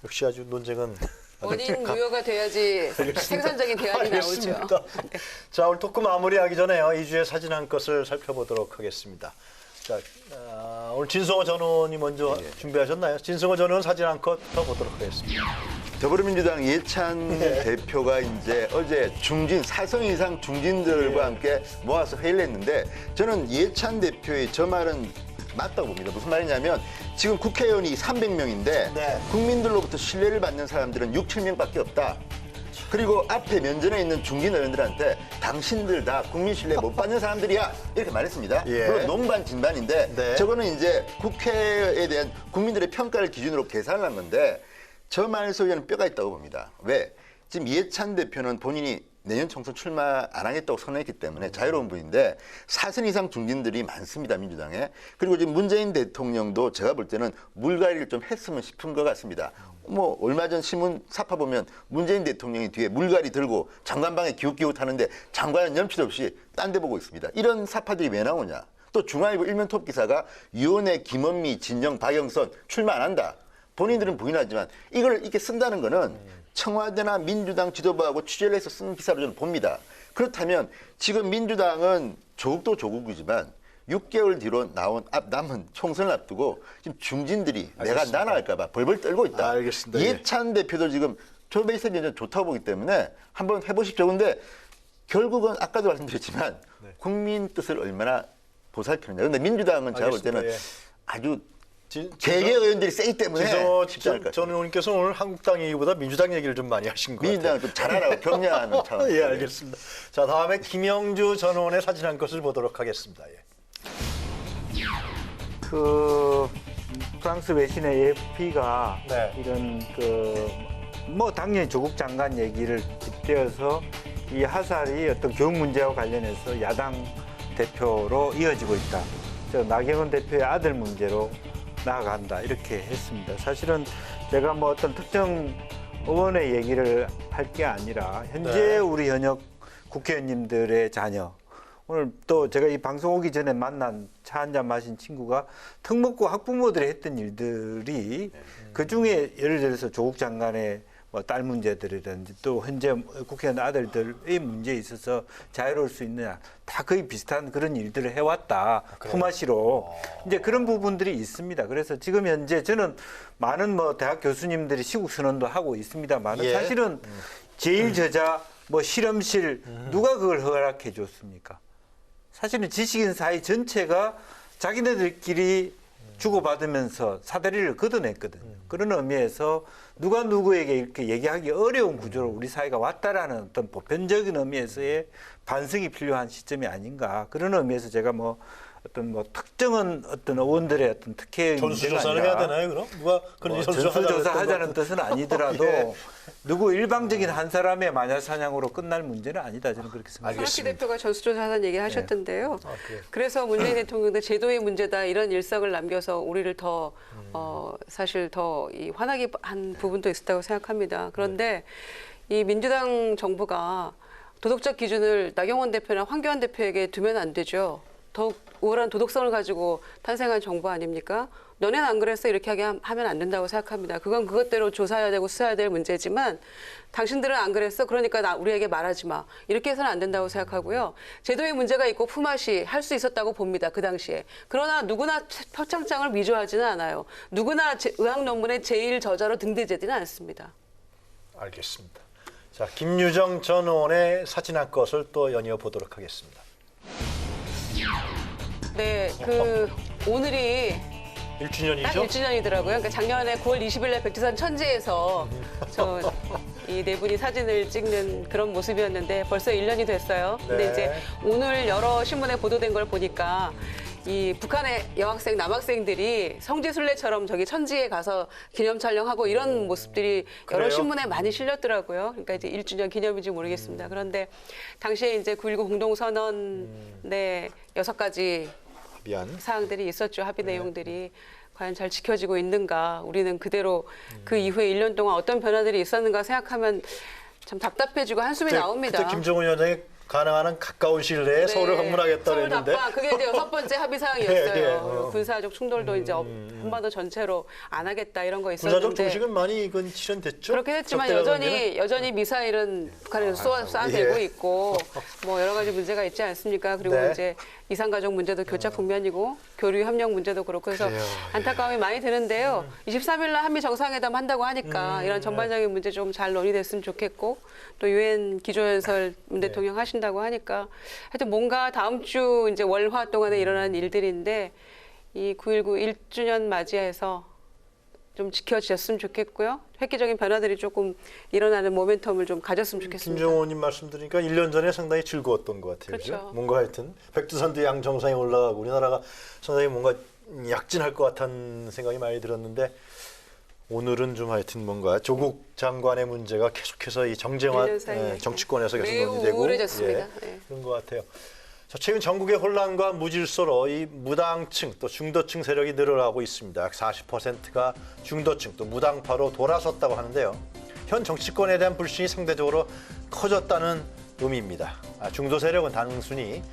역시 아주 논쟁은 원인 무효가 돼야지 생산적인 대안이 나오죠. 알겠습니다. 자, 오늘 토크 마무리하기 전에요. 2주의 사진 한 것을 살펴보도록 하겠습니다. 자, 오늘 진성호 전 의원이 먼저 준비하셨나요? 진성호 전 의원 사진 한 컷 더 보도록 하겠습니다. 더불어민주당 예찬 대표가 이제 어제 사성 이상 중진들과 함께 모아서 회의를 했는데 저는 예찬 대표의 저 말은 맞다고 봅니다. 무슨 말이냐면 지금 국회의원이 300명인데 네. 국민들로부터 신뢰를 받는 사람들은 6, 7명밖에 없다. 그리고 앞에 면전에 있는 중진 의원들한테 당신들 다 국민 신뢰 못 받는 사람들이야 이렇게 말했습니다. 예. 물론 논반 진반인데 네. 저거는 이제 국회에 대한 국민들의 평가를 기준으로 계산을 한 건데 저 말 속에는 뼈가 있다고 봅니다. 왜? 지금 이해찬 대표는 본인이 내년 총선 출마 안 하겠다고 선언했기 때문에 자유로운 분인데 4선 이상 중진들이 많습니다, 민주당에. 그리고 지금 문재인 대통령도 제가 볼 때는 물갈이를 좀 했으면 싶은 것 같습니다. 뭐 얼마 전 신문 사파 보면 문재인 대통령이 뒤에 물갈이 들고 장관방에 기웃기웃 하는데 장관은 연필 없이 딴 데 보고 있습니다. 이런 사파들이 왜 나오냐. 또 중앙일보 일면 톱 기사가 유원회 김원미, 진영, 박영선 출마 안 한다. 본인들은 부인하지만 이걸 이렇게 쓴다는 거는 청와대나 민주당 지도부하고 취재를 해서 쓴 기사로 저는 봅니다. 그렇다면 지금 민주당은 조국도 조국이지만 6개월 뒤로 남은 총선을 앞두고 지금 중진들이 내가 나나갈까 봐 벌벌 떨고 있다. 알겠습니다. 이해찬 대표도 지금 조 베이스는 좋다고 보기 때문에 한번 해보십시오. 근데 결국은 아까도 말씀드렸지만 국민 뜻을 얼마나 보살피느냐. 그런데 민주당은 제가 볼 때는 알겠습니다. 아주 개개 의원들이 세기 때문에 쉽지 않을 것 전 같아요. 의원님께서 오늘 한국당 얘기보다 민주당 얘기를 좀 많이 하신 것 같아요. 민주당을 좀 잘하라고 격려하는 차원. 예, 알겠습니다. 자, 다음에 김영주 전 의원의 사진 한 컷을 보도록 하겠습니다. 예. 그 프랑스 외신의 AFP가 네. 이런 뭐 당연히 조국 장관 얘기를 빗대어서 이 하살이 어떤 교육 문제와 관련해서 야당 대표로 이어지고 있다. 저 나경원 대표의 아들 문제로 나아간다 이렇게 했습니다. 사실은 제가 뭐 어떤 특정 의원의 얘기를 할 게 아니라 현재 네. 우리 현역 국회의원님들의 자녀. 오늘 또 제가 이 방송 오기 전에 만난 차 한잔 마신 친구가 특목고 학부모들이 했던 일들이 그중에 예를 들어서 조국 장관의 뭐 딸 문제들이라든지 또 현재 국회의원 아들들의 문제에 있어서 자유로울 수 있느냐 다 거의 비슷한 그런 일들을 해왔다. 품앗이로 이제 그런 부분들이 있습니다. 그래서 지금 현재 저는 많은 뭐 대학 교수님들이 시국 선언도 하고 있습니다만 예. 사실은 제일 저자 뭐 실험실 누가 그걸 허락해 줬습니까? 사실은 지식인 사회 전체가 자기네들끼리 주고받으면서 사다리를 걷어냈거든. 그런 의미에서 누가 누구에게 이렇게 얘기하기 어려운 구조로 우리 사회가 왔다라는 어떤 보편적인 의미에서의 반성이 필요한 시점이 아닌가. 그런 의미에서 제가 뭐 어떤 뭐 특정한 어떤 의원들의 어떤 특혜 전수조사를 해야 되나요, 그럼? 누가 그런 뭐 전수조사하자는 전수조사하자는 뜻은 아니더라도 예. 누구 일방적인 한 사람의 마녀 사냥으로 끝날 문제는 아니다. 저는 그렇게 생각합니다. 손학규 대표가 전수조사하는 얘기 하셨던데요. 그래요? 그래서 문재인 대통령도 제도의 문제다 이런 일석을 남겨서 우리를 더 사실 더 이 화나게 한 부분도 있었다고 생각합니다. 그런데 이 민주당 정부가 도덕적 기준을 나경원 대표나 황교안 대표에게 두면 안 되죠. 더욱 우월한 도덕성을 가지고 탄생한 정부 아닙니까? 너네는 안 그랬어 이렇게 하면 안 된다고 생각합니다. 그건 그것대로 조사해야 되고 수사해야 될 문제지만 당신들은 안 그랬어 그러니까 우리에게 말하지 마 이렇게 해서는 안 된다고 생각하고요. 제도의 문제가 있고 품앗이 할 수 있었다고 봅니다. 그 당시에. 그러나 누구나 표창장을 위조하지는 않아요. 누구나 의학 논문의 제일 저자로 등재되지는 않습니다. 알겠습니다. 자, 김유정 전 의원의 사진 한 컷을 또 연이어 보도록 하겠습니다. 네, 오늘이 딱 1주년이죠? 1주년이더라고요. 그러니까 작년에 9월 20일 날 백두산 천지에서 이 네 분이 사진을 찍는 그런 모습이었는데 벌써 1년이 됐어요. 근데 네. 이제 오늘 여러 신문에 보도된 걸 보니까 이 북한의 여학생, 남학생들이 성지순례처럼 저기 천지에 가서 기념 촬영하고 이런 모습들이 여러 그래요? 신문에 많이 실렸더라고요. 그러니까 이제 1주년 기념인지 모르겠습니다. 그런데 당시에 이제 9.19 공동선언 네 6가지 미안. 사항들이 있었죠. 합의 내용들이 과연 잘 지켜지고 있는가. 우리는 그대로 그 이후에 1년 동안 어떤 변화들이 있었는가 생각하면 참 답답해지고 한숨이 나옵니다. 그때 김정은 위원장이 가능한 한 가까운 시일 내에 서울을 방문하겠다 서울 그랬는데 답방. 그게 이제 6번째 합의 사항이었어요. 예, 예. 군사적 충돌도 이제 한반도 전체로 안 하겠다 이런 거 군사적 있었는데 중식은 많이 이건 실현됐죠? 그렇게 했지만 적대가 관계는? 여전히 미사일은 북한에서 쏘아대고 예. 있고 뭐 여러 가지 문제가 있지 않습니까? 그리고 네. 이제 이산가족 문제도 교착 국면이고 교류 협력 문제도 그렇고 해서 그래요. 안타까움이 많이 드는데요. 23일 날 한미 정상회담 한다고 하니까 이런 전반적인 문제 좀 잘 논의됐으면 좋겠고 또 유엔 기조연설 문 대통령 하신다고 하니까 하여튼 뭔가 다음 주 이제 월화 동안에 일어난 일들인데 이 9.19 1주년 맞이해서 좀 지켜졌으면 좋겠고요. 획기적인 변화들이 조금 일어나는 모멘텀을 좀 가졌으면 좋겠습니다. 김정호님 말씀 들으니까 1년 전에 상당히 즐거웠던 것 같아요. 그렇죠. 그죠? 뭔가 하여튼 백두산도 양정상에 올라가고 우리나라가 상당히 뭔가 약진할 것 같다는 생각이 많이 들었는데 오늘은 좀 하여튼 뭔가 조국 장관의 문제가 계속해서 이 정쟁화 1년 사이에. 정치권에서 계속 매우 논의되고 우울해졌습니다. 네. 그런 것 같아요. 자, 최근 전국의 혼란과 무질서로 이 무당층 또 중도층 세력이 늘어나고 있습니다. 약 40%가 중도층 또 무당파로 돌아섰다고 하는데요. 현 정치권에 대한 불신이 상대적으로 커졌다는 의미입니다. 중도 세력은 단순히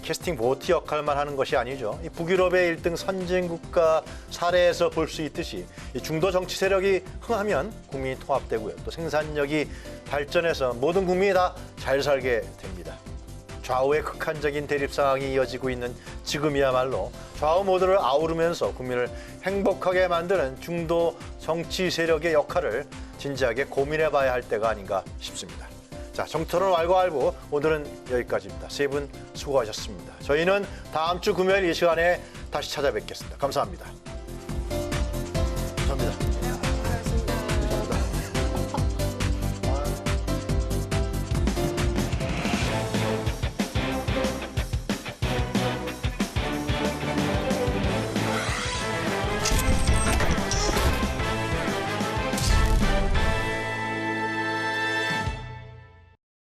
캐스팅 보트 역할만 하는 것이 아니죠. 이 북유럽의 1등 선진국가 사례에서 볼 수 있듯이 이 중도 정치 세력이 흥하면 국민이 통합되고요. 또 생산력이 발전해서 모든 국민이 다 잘 살게 됩니다. 좌우의 극한적인 대립 상황이 이어지고 있는 지금이야말로 좌우 모두를 아우르면서 국민을 행복하게 만드는 중도 정치 세력의 역할을 진지하게 고민해봐야 할 때가 아닌가 싶습니다. 자, 정토론 왈가왈부 오늘은 여기까지입니다. 세 분 수고하셨습니다. 저희는 다음 주 금요일 이 시간에 다시 찾아뵙겠습니다. 감사합니다.